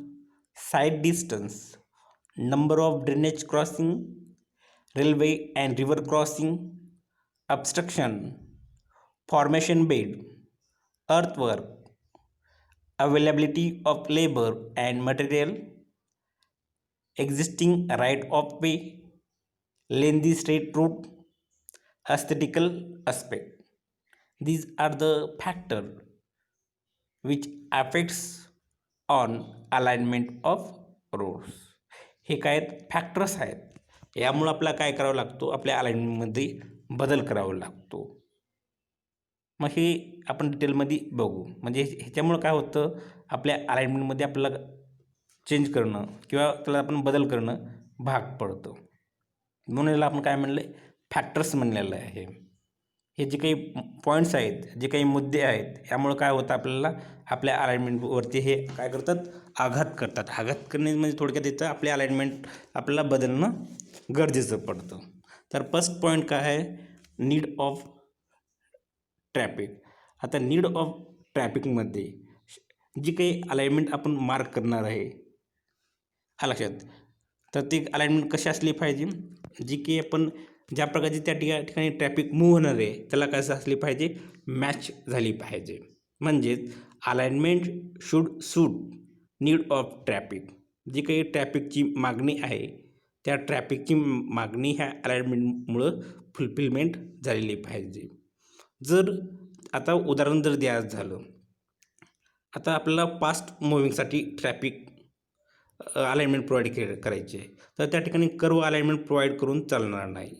side distance, number of drainage crossing, railway and river crossing, obstruction, formation bed, earthwork, availability of labor and material, existing right of way, lengthy straight route, aesthetical aspect. These are the factors which affects on alignment of roads. हे काय आहेत, factors आहेत. यामुळं आपल्याला काय करावं लागतो, आपल्या अलाइनमेंटमध्ये बदल करावा लागतो. मग हे आपण डिटेलमध्ये बघू. म्हणजे ह्याच्यामुळं काय होतं, आपल्या अलाइनमेंटमध्ये आपल्याला चेंज करणं किंवा त्याला आपण बदल करणं भाग पडतं. म्हणून याला आपण काय म्हणलं आहे, फॅक्टर्स म्हणलेलं आहे. हे जे काही पॉईंट्स आहेत, जे काही मुद्दे आहेत, यामुळं काय होतं, आपल्याला आपल्या अलाइनमेंटवरती हे काय करतात, आघात करतात. आघात करणे म्हणजे थोडक्यात इथं आपले अलाइनमेंट आपल्याला बदलणं गरजेचं पडतं. तर फर्स्ट पॉईंट काय आहे, नीड ऑफ ट्रॅफिक. आता नीड ऑफ ट्रॅफिकमध्ये जी काही अलाइनमेंट आपण मार्क करणार आहे, हा लक्षात. तर ती अलाइनमेंट कशी असली पाहिजे, जी की आपण ज्या प्रकारची त्या ठिकाणी ट्रॅफिक मूव्ह होणार आहे त्याला कसं असली पाहिजे, मॅच झाली पाहिजे. म्हणजेच alignment should suit need of traffic. जी काही ट्रॅफिकची मागणी आहे त्या ट्रॅफिकची मागणी ह्या अलाइनमेंटमुळं फुलफिलमेंट झालेली पाहिजे. जर आता उदाहरण जर द्यायचं झालं, आता आपल्याला फास्ट मुव्हिंगसाठी ट्रॅफिक अलाइनमेंट प्रोव्हाइड करायची आहे, तर त्या ठिकाणी कर्व अलाइनमेंट प्रोव्हाइड करून चालणार नाही.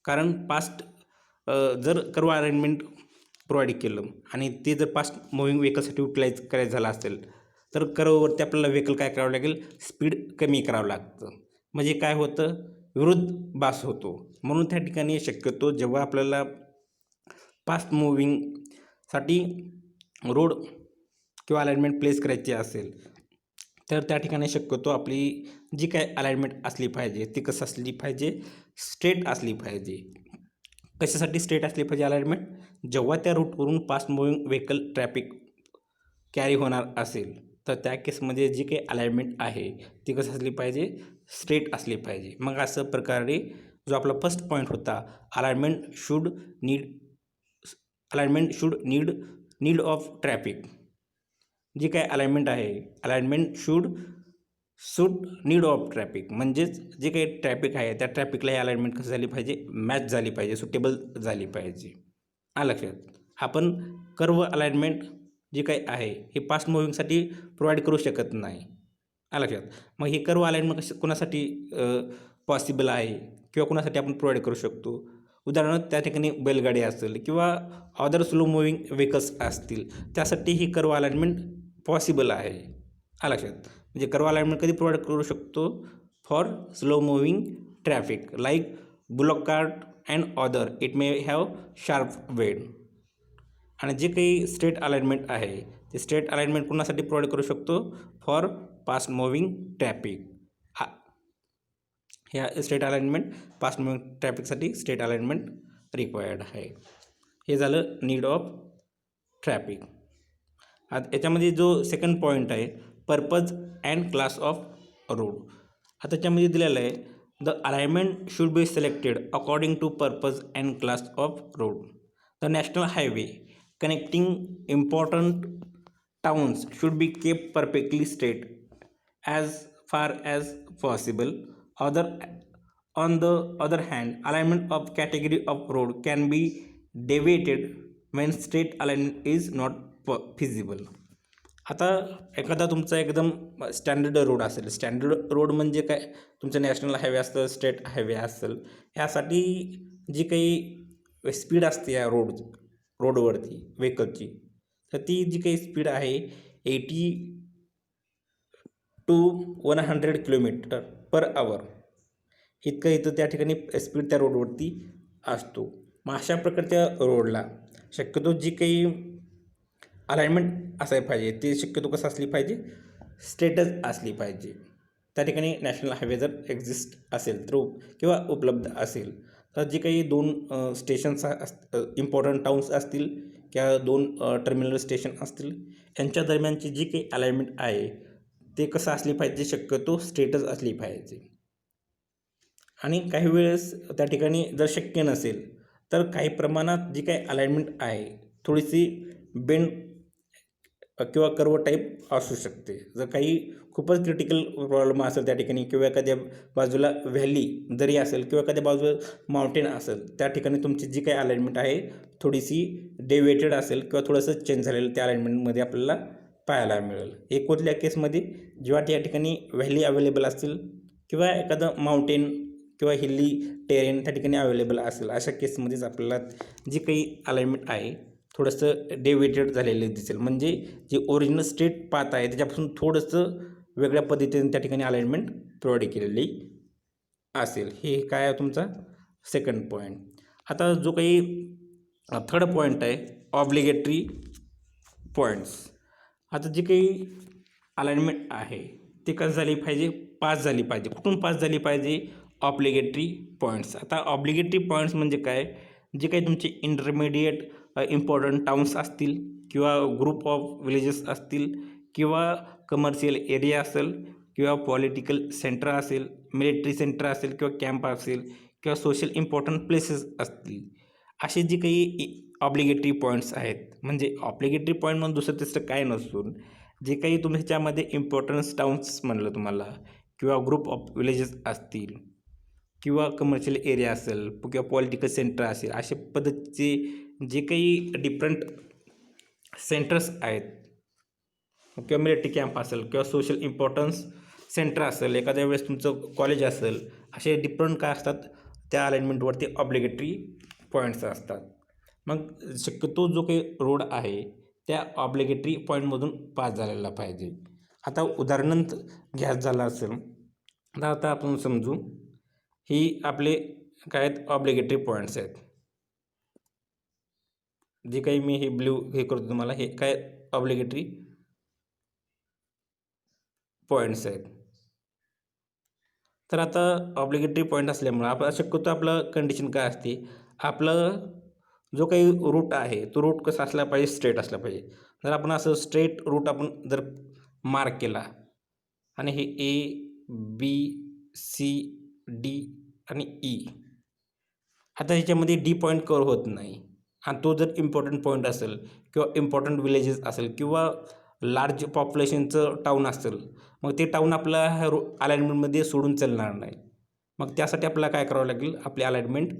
कारण फास्ट जर कर्व अलाइनमेंट प्रोव्हाइड केलं आणि ते जर फास्ट मुव्हिंग व्हेकलसाठी युटिलाइज करायचं झालं असेल तर कर्ववरती आपल्याला व्हेकल काय करावं लागेल, स्पीड कमी करावं लागतं. म्हणजे काय होतं, विरुद्ध बास होतो. म्हणून त्या ठिकाणी शक्यतो जेव्हा आपल्याला फास्ट मुव्हिंगसाठी रोड किंवा अलाइनमेंट प्लेस करायची असेल तर त्या ठिकाणी शक्यतो आपली जी काय अलाइनमेंट असली पाहिजे ती कसं असली पाहिजे, स्ट्रेट असली पाहिजे. कशासाठी स्ट्रेट असली पाहिजे अलाइनमेंट, जेव्हा त्या रूटवरून fast moving vehicle traffic carry होणार असेल तर त्या केसमध्ये जी काही अलाइनमेंट आहे ती कसं असली पाहिजे, स्ट्रेट असली पाहिजे. मग असं प्रकारे जो आपला फर्स्ट पॉईंट होता, alignment should need of traffic. जी काय अलाइनमेंट आहे, alignment should suit need of traffic. म्हणजेच जे काही ट्रॅफिक आहे त्या ट्रॅफिकला ही अलाइनमेंट कसं झाली पाहिजे, मॅच झाली पाहिजे, सुटेबल झाली पाहिजे. लक्षात. आपण कर्व अलाइनमेंट जे काही आहे हे फास्ट मुव्हिंगसाठी प्रोव्हाइड करू शकत नाही. लक्षात. मग हे कर्व अलाइनमेंट कोणासाठी पॉसिबल आहे किंवा कोणासाठी आपण प्रोव्हाइड करू शकतो. उदाहरणार्थ त्या ठिकाणी बैलगाडी असेल किंवा अदर स्लो मुव्हिंग व्हेकल्स असतील, त्यासाठी ही कर्व अलाइनमेंट पॉसिबल आहे. लक्षात. म्हणजे कर्व अलाइनमेंट कधी प्रोव्हाइड करू शकतो, for slow moving traffic like bullock cart and other, it may have sharp वेड. आणि जे काही स्ट्रेट अलाइनमेंट आहे ते स्ट्रेट अलाइनमेंट कोणासाठी प्रोव्हाइड करू शकतो, फॉर फास्ट मुव्हिंग ट्रॅफिक. ह्या स्ट्रेट अलाइनमेंट फास्ट मुव्हिंग ट्रॅफिकसाठी स्ट्रेट अलाइनमेंट रिक्वायर्ड आहे. हे झालं नीड ऑफ ट्रॅफिक. आता याच्यामध्ये जो सेकंड पॉईंट आहे, purpose and class of road. आता त्याच्यामध्ये दिलेलं आहे, the alignment should be selected according to purpose and class of road. The national highway connecting important towns should be kept perfectly straight as far as possible. On the other hand, alignment of category of road can be deviated when straight alignment is not feasible. आता एखादा तुमचा एकदम standard road असेल, standard road म्हणजे काय, तुमचं national highway असेल, state highway असेल, ह्यासाठी जी काही स्पीड असते या रोडवरती व्हेकलची, तर ती जी काही स्पीड आहे 80 to 100 km/h इतकं इथं त्या ठिकाणी स्पीड त्या रोडवरती असतो. मग अशा प्रकारच्या रोडला शक्यतो जी काही अलाइनमेंट असायला पाहिजे ते शक्यतो कसं असली पाहिजे, स्ट्रेटच असली पाहिजे. त्या ठिकाणी नॅशनल हायवे जर एक्झिस्ट असेल तर किंवा उपलब्ध असेल तर जे काही दोन स्टेशन्स इम्पॉर्टंट टाउन्स असतील किंवा दोन टर्मिनल स्टेशन असतील, यांच्या दरम्यानची जी काही अलाइनमेंट आहे ते कसं असली पाहिजे, शक्यतो स्ट्रेटच असली पाहिजे. आणि काही वेळेस त्या ठिकाणी जर शक्य नसेल तर काही प्रमाणात जी काही अलाइनमेंट आहे थोडीशी बेंड किंवा कर्व टाईप असू शकते. जर काही खूपच क्रिटिकल प्रॉब्लेम असेल त्या ठिकाणी किंवा एखाद्या बाजूला व्हॅली दरी असेल किंवा एखाद्या बाजूला माउंटेन असेल, त्या ठिकाणी तुमची जी काही अलाइनमेंट आहे थोडीशी डेविएटेड असेल किंवा थोडंसं चेंज झालेलं त्या अलाइनमेंटमध्ये आपल्याला पाहायला मिळेल. एकूणल्या केसमध्ये जेव्हा त्या ठिकाणी व्हॅली अवेलेबल असतील किंवा एखादं माउंटेन किंवा हिल्ली टेरेन त्या ठिकाणी अवेलेबल असेल, अशा केसमध्येच आपल्याला जी काही अलाइनमेंट आहे थोडंसं डेविएटेड झालेलं दिसेल. म्हणजे जे ओरिजिनल स्ट्रेट पाथ आहे त्याच्यापासून थोडंसं वेगळ्या पद्धतीने त्या ठिकाणी अलाइनमेंट प्रोव्हाइड केलेली असेल. हे काय आहे तुमचा सेकंड पॉईंट. आता जो काही थर्ड पॉईंट आहे, ऑब्लिगेटरी पॉईंट्स. आता जी काही अलाइनमेंट आहे ते कसं झाली पाहिजे, पास झाली पाहिजे. कुठून पास झाली पाहिजे, ऑब्लिगेटरी पॉईंट्स. आता ऑब्लिगेटरी पॉईंट्स म्हणजे काय, जे काही तुमचे इंटरमिडिएट इम्पॉर्टंट टाउन्स असतील किंवा ग्रुप ऑफ विलेजेस असतील किंवा कमर्शियल एरिया असेल किंवा पॉलिटिकल सेंटर असेल, मिलिटरी सेंटर असेल किंवा कॅम्प असेल किंवा सोशल इम्पॉर्टंट प्लेसेस असतील, असे जे काही ऑब्लिगेटरी पॉईंट्स आहेत. म्हणजे ऑब्लिगेटरी पॉईंट म्हणून दुसरं तिसरं काय नसून जे काही तुम्ही ह्याच्यामध्ये इम्पॉर्टन्स टाउन्स म्हणलं तुम्हाला किंवा ग्रुप ऑफ विलेजेस असतील किंवा कमर्शियल एरिया असेल किंवा पॉलिटिकल सेंटर असेल, अशा पद्धतीचे जे काही डिफरंट सेंटर्स आहेत किंवा मिलिटरी कॅम्प असेल किंवा सोशल इम्पॉर्टन्स सेंटर असेल, एखाद्या वेळेस तुमचं कॉलेज असेल, असे डिफरंट काय असतात त्या अलाइनमेंटवरती ऑब्लिगेटरी पॉईंट्स असतात. मग शक्यतो जो काही रोड आहे त्या ऑब्लिगेटरी पॉईंटमधून पास झालेला पाहिजे. आता उदाहरणार्थ घ्यायचं झालं असेल तर आता आपण समजू ही आपले काय आहेत ऑब्लिगेटरी पॉईंट्स आहेत. जे काही मी हे ब्ल्यू हे करतो तुम्हाला, हे काय ऑब्लिगेटरी पॉईंट्स आहेत. तर आता ऑब्लिगेटरी पॉईंट असल्यामुळं आपण शक्यतो आपलं कंडिशन काय असते, आपलं जो काही रूट आहे तो रूट कसा असला पाहिजे, स्ट्रेट असला पाहिजे. जर आपण असं स्ट्रेट रूट आपण जर मार्क केला आणि हे ABCD आणि E, आता ह्याच्यामध्ये डी पॉईंट कव्हर होत नाही आणि तो जर इम्पॉर्टंट पॉईंट असेल किंवा इम्पॉर्टंट विलेजेस असेल किंवा लार्ज पॉप्युलेशनचं टाऊन असेल, मग ते टाऊन आपल्या ह्या अलाइनमेंटमध्ये सोडून चालणार नाही. मग त्यासाठी आपल्याला काय करावं लागेल, आपली अलाइनमेंट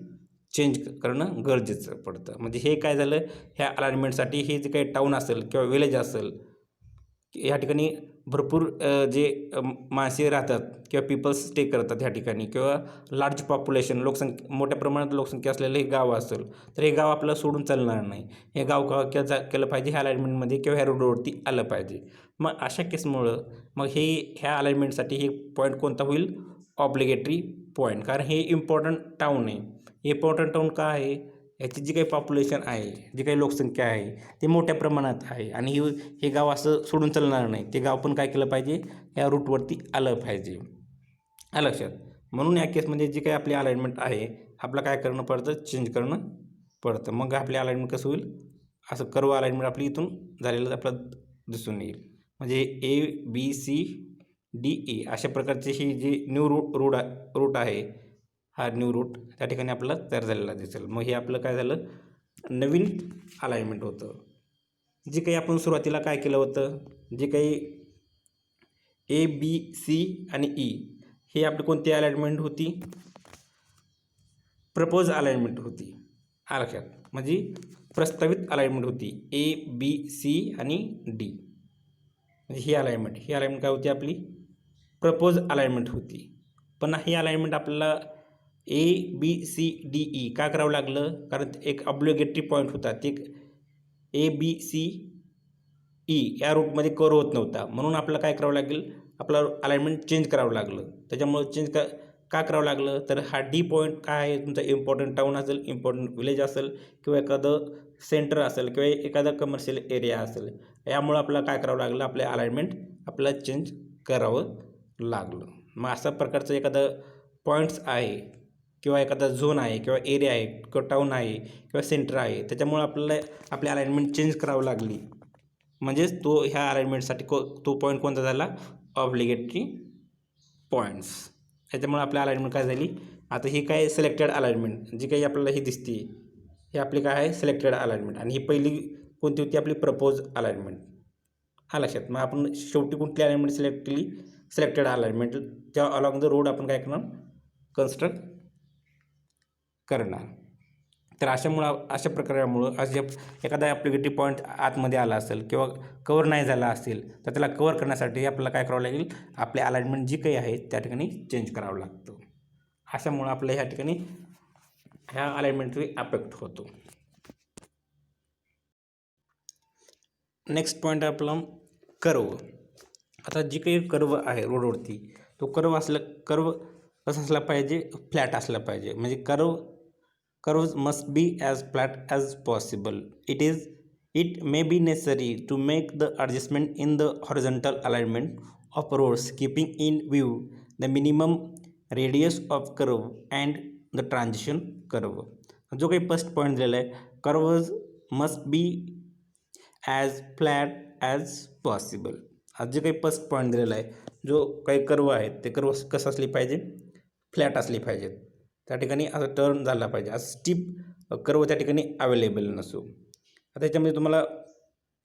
चेंज करणं गरजेचं पडतं. म्हणजे हे काय झालं, ह्या अलाइनमेंटसाठी हे जे काही टाऊन असेल किंवा विलेज असेल, ह्या ठिकाणी भरपूर माणसे राहतात किंवा पीपल्स स्टे करतात ह्या ठिकाणी किंवा लार्ज पॉप्युलेशन मोठ्या प्रमाणात लोकसंख्या असलेलं हे गाव असेल, तर हे गाव आपल्याला सोडून चालणार नाही. हे गाव केलं पाहिजे ह्या अलाइनमेंटमध्ये किंवा ह्या रोडवरती आलं पाहिजे. मग अशा केसमुळं मग ह्या अलाइनमेंटसाठी हे पॉईंट कोणता होईल, ऑब्लिगेटरी पॉईंट. कारण हे इम्पॉर्टंट टाऊन आहे. इम्पॉर्टंट टाऊन का आहे, याची जी काही पॉप्युलेशन आहे, जी काही लोकसंख्या आहे ती मोठ्या प्रमाणात आहे आणि हे गाव असं सोडून चालणार नाही. ते गाव पण काय केलं पाहिजे, या रूटवरती आलं पाहिजे. आलं लक्षात. म्हणून या केसमध्ये जी काही आपली अलाइनमेंट आहे आपलं काय करणं पडतं, चेंज करणं पडतं. मग आपली अलाइनमेंट कसं होईल, असं कर्व अलाइनमेंट आपली इथून झालेलं आपल्याला दिसून येईल. म्हणजे ABCDE अशा प्रकारचे ही जी न्यू रूट आहे, हा न्यू रूट त्या ठिकाणी आपल्याला तयार झालेला दिसेल. मग हे आपलं काय झालं, नवीन अलाइनमेंट होतं. जे काही आपण सुरुवातीला काय केलं होतं, जे काही ABC आणि E हे आपली कोणती अलाइनमेंट होती, प्रपोज अलाइनमेंट होती. लक्षात. म्हणजे प्रस्तावित अलाइनमेंट होती ABC आणि D. म्हणजे ही अलाइनमेंट काय होती आपली प्रपोज अलाइनमेंट होती. पण ही अलाइनमेंट आपल्याला ABCDE का करावं लागलं, कारण एक ऑब्लिगेटरी पॉईंट होता, ते ABCE या रूटमध्ये कव्हर होत नव्हता, म्हणून आपल्याला काय करावं लागेल, आपलं अलाइनमेंट चेंज करावं लागलं. त्याच्यामुळं चेंज का करावं लागलं, तर हा D पॉईंट काय आहे, तुमचा इम्पॉर्टंट टाऊन असेल, इम्पॉर्टंट विलेज असेल, किंवा एखादं सेंटर असेल, किंवा एखादा कमर्शियल एरिया असेल, यामुळं आपल्याला काय करावं लागलं, आपले अलाइनमेंट आपल्याला चेंज करावं लागलं. मग अशा प्रकारचं एखादं पॉईंट्स आहे, किंवा एखादा झोन आहे, किंवा एरिया आहे, किंवा टाऊन आहे, किंवा सेंटर आहे, त्याच्यामुळं आपल्याला आपली अलाइनमेंट चेंज करावं लागली. म्हणजेच तो ह्या अलाइनमेंटसाठी तो पॉईंट कोणता झाला, ऑब्लिगेटरी पॉईंट्स. त्याच्यामुळे आपल्या अलाइनमेंट काय झाली, आता ही काय सिलेक्टेड अलाइनमेंट जी काही आपल्याला ही दिसते, ही आपली काय आहे सिलेक्टेड अलाइनमेंट, आणि ही पहिली कोणती होती आपली प्रपोज अलाइनमेंट. हा लक्षात. मग आपण शेवटी कोणती अलाइनमेंट सिलेक्ट केली, सिलेक्टेड अलाइनमेंट, त्या अलॉंग द रोड आपण काय करणार, कन्स्ट्रक्ट करणार. तर अशा प्रकारामुळं अशा एखादा ॲप्लिकेटिव्ह पॉईंट आतमध्ये आला असेल, किंवा कवर नाही झाला असेल, तर त्याला कवर करण्यासाठी आपल्याला काय करावं लागेल, आपले अलाइनमेंट जी काही आहे त्या ठिकाणी चेंज करावं लागतं. अशामुळं आपल्या ह्या ठिकाणी ह्या अलाइनमेंटची अफेक्ट होतो. नेक्स्ट पॉईंट आपला कर्व. आता जी काही कर्व आहे रोडवरती, तो कर्व कसा असला पाहिजे, फ्लॅट असला पाहिजे. म्हणजे curves must be as flat as possible. It may be necessary to make the adjustment in the horizontal alignment of roads, keeping in view the minimum radius of curve and the transition curve. जो काही first point दिलेला आहे, curves must be as flat as possible. आज जे काही first point दिलेला आहे, जो काही कर्व आहेत ते कर्व कसं असली पाहिजे, फ्लॅट असली पाहिजेत. त्या ठिकाणी असं टर्न झाला पाहिजे, असं स्टीप कर्व त्या ठिकाणी अवेलेबल नसो. आता याच्यामध्ये तुम्हाला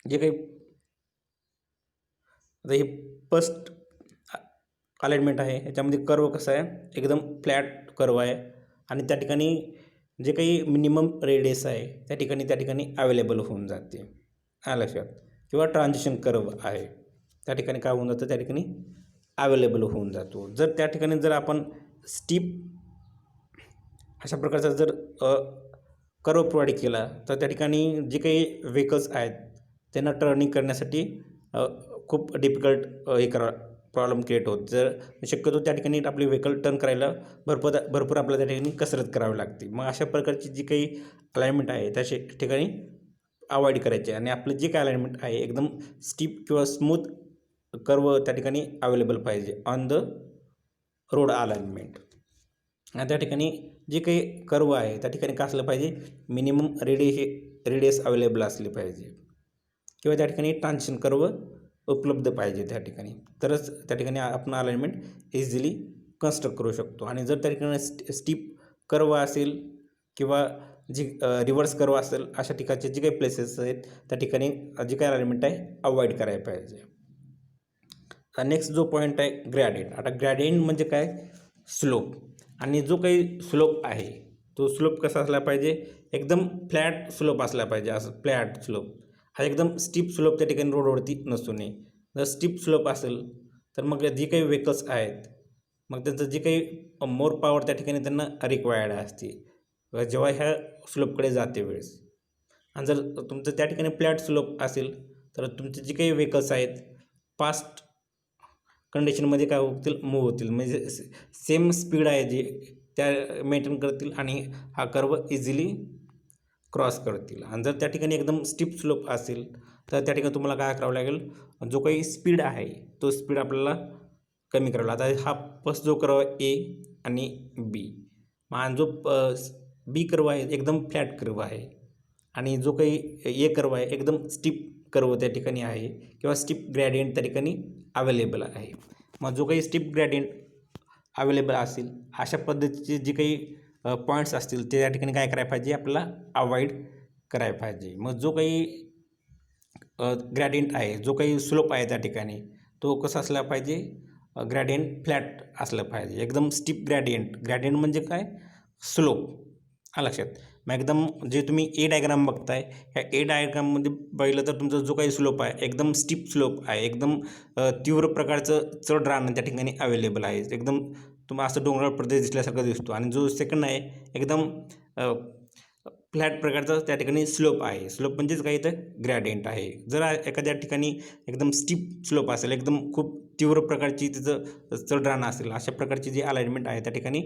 जे काही आता हे फर्स्ट अलाइनमेंट आहे, याच्यामध्ये कर्व कसं आहे, एकदम फ्लॅट कर्व आहे, आणि त्या ठिकाणी जे काही मिनिमम रेडियस आहे त्या ठिकाणी अवेलेबल होऊन जाते. लक्षात. किंवा ट्रान्झिशन कर्व आहे, त्या ठिकाणी काय होऊन जातं, त्या ठिकाणी अवेलेबल होऊन जातो. जर त्या ठिकाणी जर आपण स्टीप अशा प्रकारचा जर कर्व प्रोव्हाइड केला, तर त्या ठिकाणी जे काही व्हेकल्स आहेत त्यांना टर्निंग करण्यासाठी खूप डिफिकल्ट प्रॉब्लेम क्रिएट होत. जर शक्यतो त्या ठिकाणी आपली व्हेकल टर्न करायला भरपूर आपल्याला त्या ठिकाणी कसरत करावी लागते. मग अशा प्रकारची जी काही अलाइनमेंट आहे त्या ठिकाणी अवॉइड करायचे, आणि आपलं जे काही अलाइनमेंट आहे एकदम स्टीप किंवा स्मूथ कर्व त्या ठिकाणी अवेलेबल पाहिजे ऑन द रोड अलाइनमेंट. आणि त्या ठिकाणी जे काही कर्व आहे त्या ठिकाणी काय असलं पाहिजे, मिनिमम रेडियस अवेलेबल असले पाहिजे, किंवा त्या ठिकाणी ट्रान्झिशन कर्व उपलब्ध पाहिजे त्या ठिकाणी, तरच त्या ठिकाणी आपण अलाइनमेंट इझिली कन्स्ट्रक्ट करू शकतो. आणि जर त्या ठिकाणी स्टीप कर्व असेल, किंवा जी रिव्हर्स कर्व असेल, अशा ठिकाणचे जे काही प्लेसेस आहेत त्या ठिकाणी जे काही अलाइनमेंट आहे अवॉइड करायला पाहिजे. नेक्स्ट जो पॉईंट आहे ग्रॅडियंट. आता ग्रॅडियंट म्हणजे काय, स्लोप. आणि जो काही स्लोप आहे तो स्लोप कसा असला पाहिजे, एकदम फ्लॅट स्लोप असला पाहिजे. असं फ्लॅट स्लोप, हा एकदम स्टीप स्लोप त्या ठिकाणी रोडवरती नसू नये. जर स्टीप स्लोप असेल तर मग जी काही व्हेकल्स आहेत, मग त्यांचं जे काही मोर पॉवर त्या ठिकाणी त्यांना रिक्वायर्ड असते जेव्हा ह्या स्लोपकडे जाते वेळेस. आणि जर तुमचं त्या ठिकाणी फ्लॅट स्लोप असेल तर तुमचे जे काही व्हेकल्स आहेत फास्ट कंडिशनमध्ये काय होतील, मूव्ह होतील, म्हणजे सेम स्पीड आहे जे त्या मेंटेन करतील, आणि हा कर्व इझिली क्रॉस करतील. आणि जर त्या ठिकाणी एकदम स्टीप स्लोप असेल तर त्या ठिकाणी तुम्हाला काय करावं लागेल, जो काही स्पीड आहे तो स्पीड आपल्याला कमी करावा लागेल. आता हा फर्स्ट जो कर्व ए आणि बी, आणि जो बी कर्व आहे एकदम फ्लॅट कर्व आहे, आणि जो काही ए कर्व आहे एकदम स्टीप कर्व त्या ठिकाणी आहे, किंवा स्टीप ग्रॅडियंट त्या ठिकाणी अवेलेबल आहे. मग जो काही स्टीप ग्रॅडियंट अवेलेबल असेल, अशा पद्धतीचे जे काही पॉईंट्स असतील ते त्या ठिकाणी काय करायला पाहिजे, आपल्याला अवॉइड करायला पाहिजे. मग जो काही ग्रॅडियंट आहे, जो काही स्लोप आहे त्या ठिकाणी, तो कसा असला पाहिजे, ग्रॅडियंट फ्लॅट असलं पाहिजे, एकदम स्टीप ग्रॅडियंट. ग्रॅडियंट म्हणजे काय, स्लोप. लक्षात. मग एकदम जे तुम्ही ए डायग्राम बघताय, ह्या ए डायग्राममध्ये पाहिलं तर तुमचा जो काही स्लोप आहे एकदम स्टीप स्लोप आहे, एकदम तीव्र प्रकारचं चढ रान त्या ठिकाणी अवेलेबल आहे, एकदम तुम्हाला असं डोंगराळ प्रदेश दिसल्यासारखा दिसतो. आणि जो सेकंड आहे एकदम फ्लॅट प्रकारचा त्या ठिकाणी स्लोप आहे. स्लोप म्हणजेच काय, इथं ग्रॅडियंट आहे. जर एखाद्या ठिकाणी एकदम स्टीप स्लोप असेल, एकदम खूप तीव्र प्रकारची तिचं चढ रान असेल, अशा प्रकारची जी अलाइनमेंट आहे त्या ठिकाणी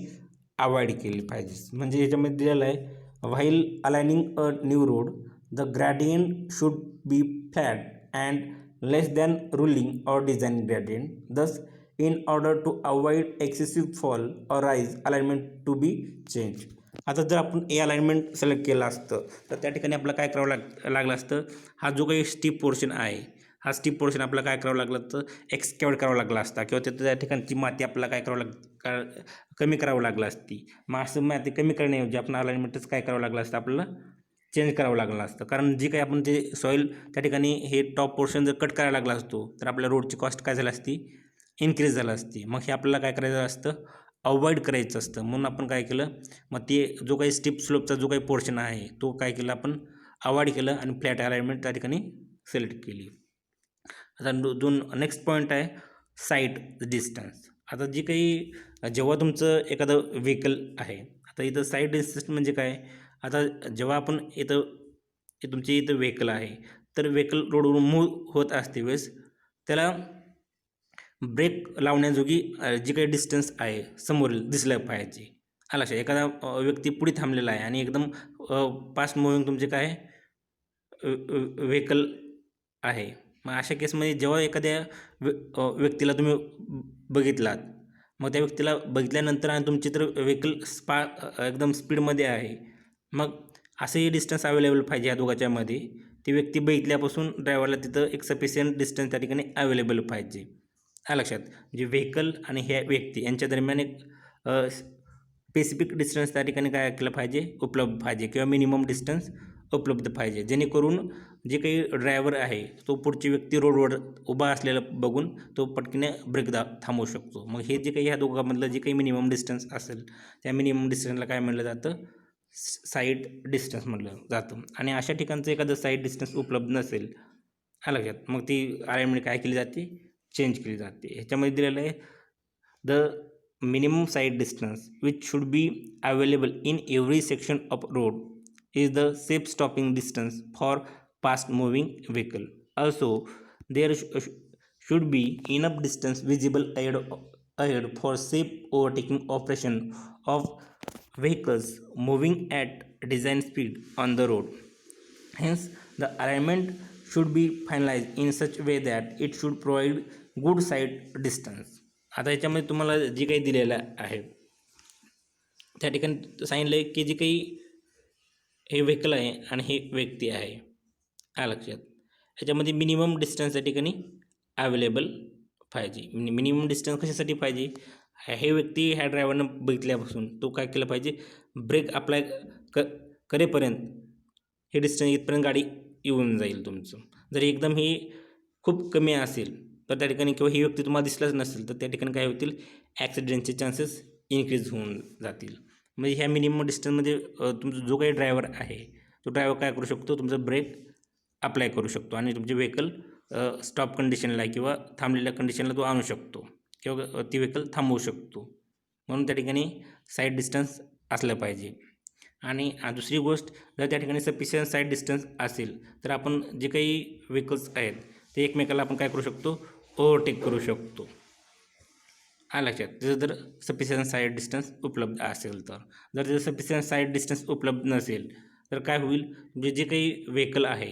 अवॉइड केली पाहिजे. म्हणजे याच्यामध्ये दिलेलं आहे, while aligning a new road the gradient should be flat and less than ruling or design gradient. Thus in order to avoid excessive fall or rise alignment to be change. आता जर आपण ए alignment select केलं असतं तर त्या ठिकाणी आपल्याला काय करावं लागलं असतं, हा जो काही स्टीप पोर्शन आहे, हा स्टीप पोर्शन आपल्याला काय करावं लागलं तर एक्सकॅव्हेट करावं लागला असता, किंवा तिथं त्या ठिकाणची माती आपल्याला काय करावं कमी करावं लागलं असती. मग असं माती कमी करण्याऐवजी आपण अलाइनमेंटच काय करावं लागलं असतं, आपल्याला चेंज करावं लागलं असतं. कारण जी काही आपण ते सॉईल त्या ठिकाणी हे टॉप पोर्शन जर कट करायला लागला असतो तर आपल्या रोडची कॉस्ट काय झाली असती, इन्क्रीज झालं असती. मग हे आपल्याला काय करायचं असतं, अवॉइड करायचं असतं. म्हणून आपण काय केलं, मग ते जो काही स्टीप स्लोपचा जो काही पोर्शन आहे तो काय केला आपण अवॉइड केलं आणि फ्लॅट अलाइनमेंट त्या ठिकाणी सिलेक्ट केली. आता दोन नेक्स्ट पॉईंट आहे साईड डिस्टन्स. आता जी काही जेव्हा तुमचं एखादं व्हेकल आहे, आता इथं साईड डिस्टन्स म्हणजे काय, आता जेव्हा आपण इथं तुमची इथं व्हेकल आहे तर व्हेकल रोडवरून मूव्ह होत असते वेळेस त्याला ब्रेक लावण्याजोगी जी काही डिस्टन्स आहे समोरील दिसलं पाहिजे. आलं लक्षात. एखादा व्यक्ती पुढे थांबलेला आहे आणि एकदम फास्ट मुव्हिंग तुमचे काय व्हेकल आहे. मग अशा केसमध्ये जेव्हा एखाद्या व्यक्तीला तुम्ही बघितलात, मग त्या व्यक्तीला बघितल्यानंतर आणि तुमची तर व्हेकल एकदम स्पीडमध्ये आहे, मग असंही डिस्टन्स अवेलेबल पाहिजे या दोघांच्यामध्ये. ती व्यक्ती बघितल्यापासून ड्रायव्हरला तिथं एक सफिशियंट डिस्टन्स त्या ठिकाणी अवेलेबल पाहिजे. आलं लक्षात. म्हणजे व्हेकल आणि ह्या व्यक्ती यांच्या दरम्यान एक स्पेसिफिक डिस्टन्स त्या ठिकाणी काय केलं पाहिजे, उपलब्ध पाहिजे, किंवा मिनिमम डिस्टन्स उपलब्ध पाहिजे, जेणेकरून जे काही ड्रायव्हर आहे तो पुढची व्यक्ती रोडवर उभा असलेला बघून तो पटकन ब्रेक थांबवू शकतो. मग हे जे काही ह्या दोघांमधलं जे काही मिनिमम डिस्टन्स असेल त्या मिनिमम डिस्टन्सला काय म्हटलं जातं, साईड डिस्टन्स म्हटलं जातं. आणि अशा ठिकाणचं एखादं साईड डिस्टन्स उपलब्ध नसेल, आलं लक्षात, मग ती अलाइनमेंट काय केली जाते, चेंज केली जाते. ह्याच्यामध्ये दिलेलं आहे the minimum side distance which should be available in every section of road is the safe stopping distance for fast moving vehicle. Also, there should be enough distance visible ahead for safe overtaking operation of vehicles moving at design speed on the road. Hence, the alignment should be finalized in such way that it should provide good side distance. आता याच्यामध्ये तुम्हाला जे काही दिलेलं आहे त्या ठिकाणी सांगितलं आहे की जे काही हे व्हेकल आहे आणि हे व्यक्ती आहे, हा लक्षात. ह्याच्यामध्ये मिनिमम डिस्टन्स त्या ठिकाणी अवेलेबल पाहिजे. मिनिमम डिस्टन्स कशासाठी पाहिजे, हे व्यक्ती ह्या ड्रायव्हरनं बघितल्यापासून तो काय केलं पाहिजे, ब्रेक अप्लाय करेपर्यंत हे डिस्टन्स इथपर्यंत गाडी येऊन जाईल तुमचं. जर एकदम ही खूप कमी असेल तर त्या ठिकाणी, किंवा ही व्यक्ती तुम्हाला दिसलाच नसेल तर त्या ठिकाणी काय होतील, ॲक्सिडेंटचे चान्सेस इन्क्रीज होऊन जातील. म्हणजे ह्या मिनिमम डिस्टन्समध्ये तुमचा जो काही ड्रायव्हर आहे तो ड्रायव्हर काय करू शकतो, तुमचा ब्रेक अप्लाय करू शकतो आणि तुमचे व्हेकल स्टॉप कंडिशनला किंवा थांबलेल्या कंडिशनला तो आणू शकतो, किंवा ती व्हेकल थांबवू शकतो. म्हणून त्या ठिकाणी साईड डिस्टन्स असलं पाहिजे. आणि दुसरी गोष्ट, जर त्या ठिकाणी सफिशियंट साईड डिस्टन्स असेल तर आपण जे काही व्हेकल्स आहेत ते एकमेकाला आपण काय करू शकतो, ओव्हरटेक करू शकतो. लक्षात. त्याचं जर सफिशियंट साईड डिस्टन्स उपलब्ध असेल तर. जर त्याचं सफिशियंट साईड डिस्टन्स उपलब्ध नसेल तर काय होईल, म्हणजे जे काही व्हेकल आहे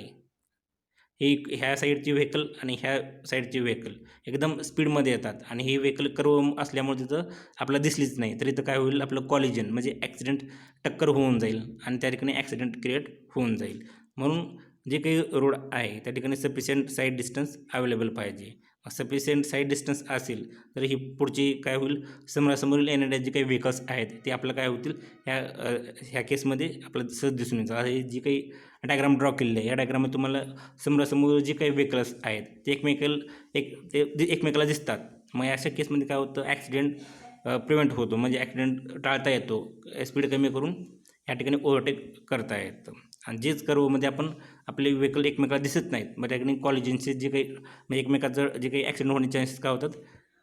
ही ह्या साईडची व्हेकल आणि ह्या साईडची व्हेकल एकदम स्पीडमध्ये येतात आणि ही व्हेकल कर्व असल्यामुळे तिथं आपल्याला दिसलीच नाही तर इथं काय होईल, आपलं कॉलिजन म्हणजे ॲक्सिडेंट, टक्कर होऊन जाईल आणि त्या ठिकाणी ॲक्सिडेंट क्रिएट होऊन जाईल. म्हणून जे काही रोड आहे त्या ठिकाणी सफिशियंट साईड डिस्टन्स अवेलेबल पाहिजे. सफिशियंट साईड डिस्टन्स असेल तर ही पुढची काय होईल, समोरासमोरील येणाऱ्या जे काही व्हेकल्स आहेत ते आपलं काय होतील, ह्या केसमध्ये आपल्याला सहज दिसून येतं. हे जी काही डायग्राम ड्रॉ केलेलं आहे या डायग्राममध्ये तुम्हाला समोरासमोर जे काही व्हेकल्स आहेत ते एकमेकाला दिसतात. मग अशा केसमध्ये काय होतं, ॲक्सिडेंट प्रिव्हेंट होतो, म्हणजे ॲक्सिडेंट टाळता येतो स्पीड कमी करून या ठिकाणी ओव्हरटेक करता येतं. आणि जेच कर्वमध्ये आपण आपले व्हेकल एकमेकाला दिसत नाहीत, मग त्या ठिकाणी कॉलिजनचे जे काही म्हणजे एकमेकाचं जे काही ॲक्सिडेंट होण्याचे चान्सेस काय होतात,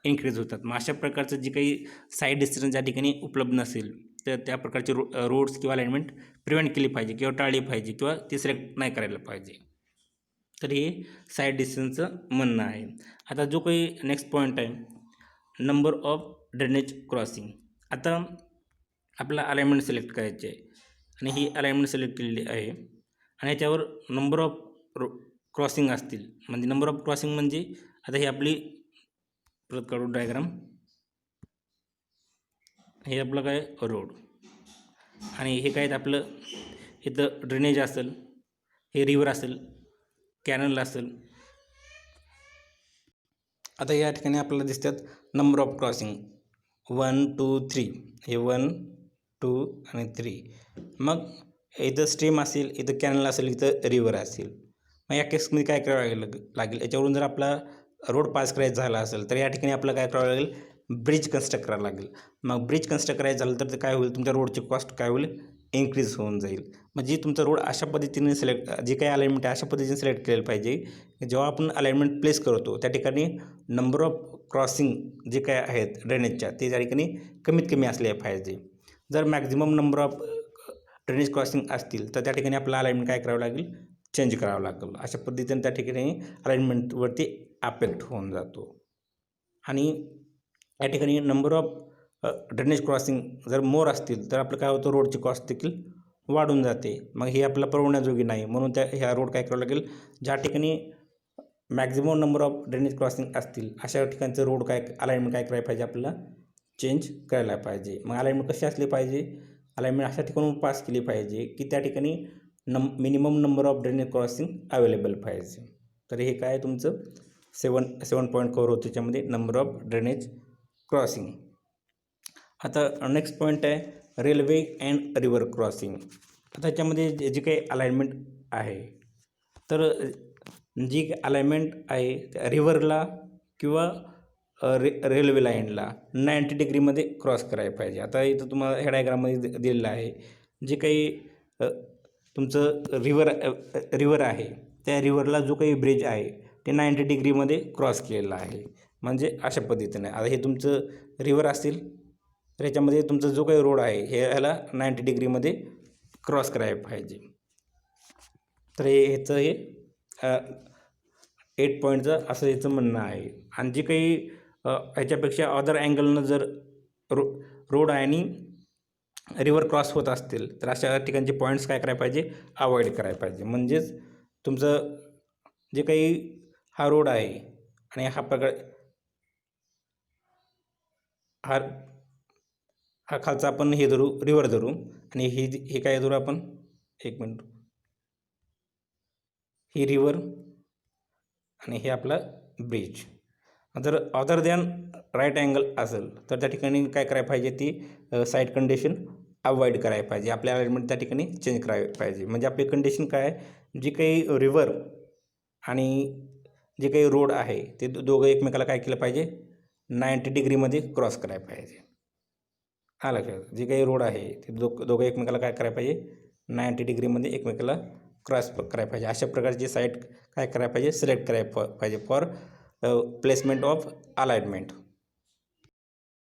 इन्क्रीज होतात. मग अशा प्रकारचं जे काही साईड डिस्टन्स ज्या ठिकाणी उपलब्ध नसेल तर त्या प्रकारचे रोड्स किंवा अलाइनमेंट प्रिव्हेंट केली पाहिजे किंवा टाळली पाहिजे किंवा ती सिलेक्ट नाही करायला पाहिजे. तर हे साईड डिस्टन्सचं म्हणणं आहे. आता जो काही नेक्स्ट पॉईंट आहे, नंबर ऑफ ड्रेनेज क्रॉसिंग. आता आपला अलाइनमेंट सिलेक्ट करायची आहे आणि ही अलाइनमेंट सिलेक्ट केलेली आहे आणि याच्यावर नंबर ऑफ क्रॉसिंग असतील. म्हणजे नंबर ऑफ क्रॉसिंग म्हणजे आता ही आपली परत काढू डायग्राम. हे आपलं काय रोड आणि हे काय आपलं इथं ड्रेनेज असेल, हे रिव्हर असेल, कॅनल असेल. आता या ठिकाणी आपल्याला दिसतात नंबर ऑफ क्रॉसिंग 1 2 3. हे 1 2 आणि 3. मग इथं स्ट्रीम असेल, इथं कॅनल असेल, इथं रिव्हर असेल. मग या केसमध्ये काय करावं लागेल, याच्यावरून जर आपला रोड पास करायचा झाला असेल तर या ठिकाणी आपल्याला काय करावं लागेल, ब्रिज कन्स्ट्रक्ट करावं लागेल. मग ब्रिज कन्स्ट्रक्ट करायचं झालं तर ते काय होईल, तुमच्या रोडची कॉस्ट काय होईल, इन्क्रीज होऊन जाईल. म्हणजे तुमचा रोड अशा पद्धतीने सिलेक्ट, जे काही अलाइनमेंट आहे अशा पद्धतीने सिलेक्ट केलेलं पाहिजे. जेव्हा आपण अलाइनमेंट प्लेस करतो त्या ठिकाणी नंबर ऑफ क्रॉसिंग जे काय आहेत ड्रेनेजच्या ते त्या ठिकाणी कमीत कमी असले पाहिजे. जर maximum number of drainage crossing असतील तर त्या ठिकाणी आपल्याला अलाइनमेंट काय करावं लागेल, चेंज करावं लागेल. अशा पद्धतीने त्या ठिकाणी अलाइनमेंटवरती अफेक्ट होऊन जातो. आणि या ठिकाणी नंबर ऑफ ड्रेनेज क्रॉसिंग जर मोर असतील तर आपलं काय होतं, रोडची कॉस्ट देखील वाढून जाते. मग हे आपल्याला परवडण्याजोगी नाही. म्हणून ह्या रोड काय करावं लागेल, ज्या ठिकाणी maximum number of drainage crossing असतील अशा ठिकाणचं रोड काय अलाइनमेंट काय करायला पाहिजे, आपल्याला चेंज करायला पाहिजे. मग अलाइनमेंट कशी असली पाहिजे, अलाइनमेंट अशा ठिकाणून पास केली पाहिजे की त्या ठिकाणी minimum number of drainage crossing available पाहिजे. तर हे काय तुमचं 7 पॉईंट कवर होतं त्याच्यामध्ये नंबर ऑफ ड्रेनेज क्रॉसिंग. आता नेक्स्ट पॉईंट आहे रेल्वे अँड रिव्हर क्रॉसिंग. आता त्याच्यामध्ये जे काही अलाइनमेंट आहे तर जी अलाइनमेंट आहे रिव्हरला किंवा रेल्वे लाईनला 90 डिग्रीमध्ये क्रॉस करायला पाहिजे. आता इथं तुम्हाला ह्या डायग्राममध्ये दिलेलं आहे, जे काही तुमचं रिव्हर आहे त्या रिव्हरला जो काही ब्रिज आहे ते 90 डिग्रीमध्ये क्रॉस केलेलं आहे. म्हणजे अशा पद्धतीने आता हे तुमचं रिव्हर असेल तर याच्यामध्ये तुमचा जो काही रोड आहे हे ह्याला 90 डिग्रीमध्ये क्रॉस करायला पाहिजे. तर ह्याचं हे 8 पॉईंटचं असं याचं म्हणणं आहे. आणि जे काही ह्याच्यापेक्षा अदर अँगलनं जर रोड आणि रिव्हर क्रॉस होत असतील तर अशा ठिकाणचे पॉईंट्स काय करायला पाहिजे, अवॉइड करायला पाहिजे. म्हणजेच तुमचं जे काही हा रोड आहे आणि हा हा खालचा आपण हे धरू, रिव्हर धरू आणि हे काय धरू आपण, एक मिनिट, ही रिव्हर आणि हे आपला ब्रिज. जर अदर दॅन राईट अँगल असेल तर त्या ठिकाणी काय करायला पाहिजे, ती साईड कंडिशन अवॉइड करायला पाहिजे. आपल्या अलाइनमेंट त्या ठिकाणी चेंज करायला पाहिजे. म्हणजे आपली कंडिशन काय आहे, जी काही रिव्हर आणि जे काही रोड आहे ते दोघं एकमेकाला काय केलं पाहिजे, 90 डिग्रीमध्ये क्रॉस करायला पाहिजे. हा लक्षात, जे काही रोड आहे ते दोघं एकमेकाला काय करायला पाहिजे, 90 डिग्रीमध्ये एकमेकाला क्रॉस करायला पाहिजे. अशा प्रकारची साईट काय करायला पाहिजे, सिलेक्ट करायला पाहिजे फॉर प्लेसमेंट ऑफ अलाइनमेंट.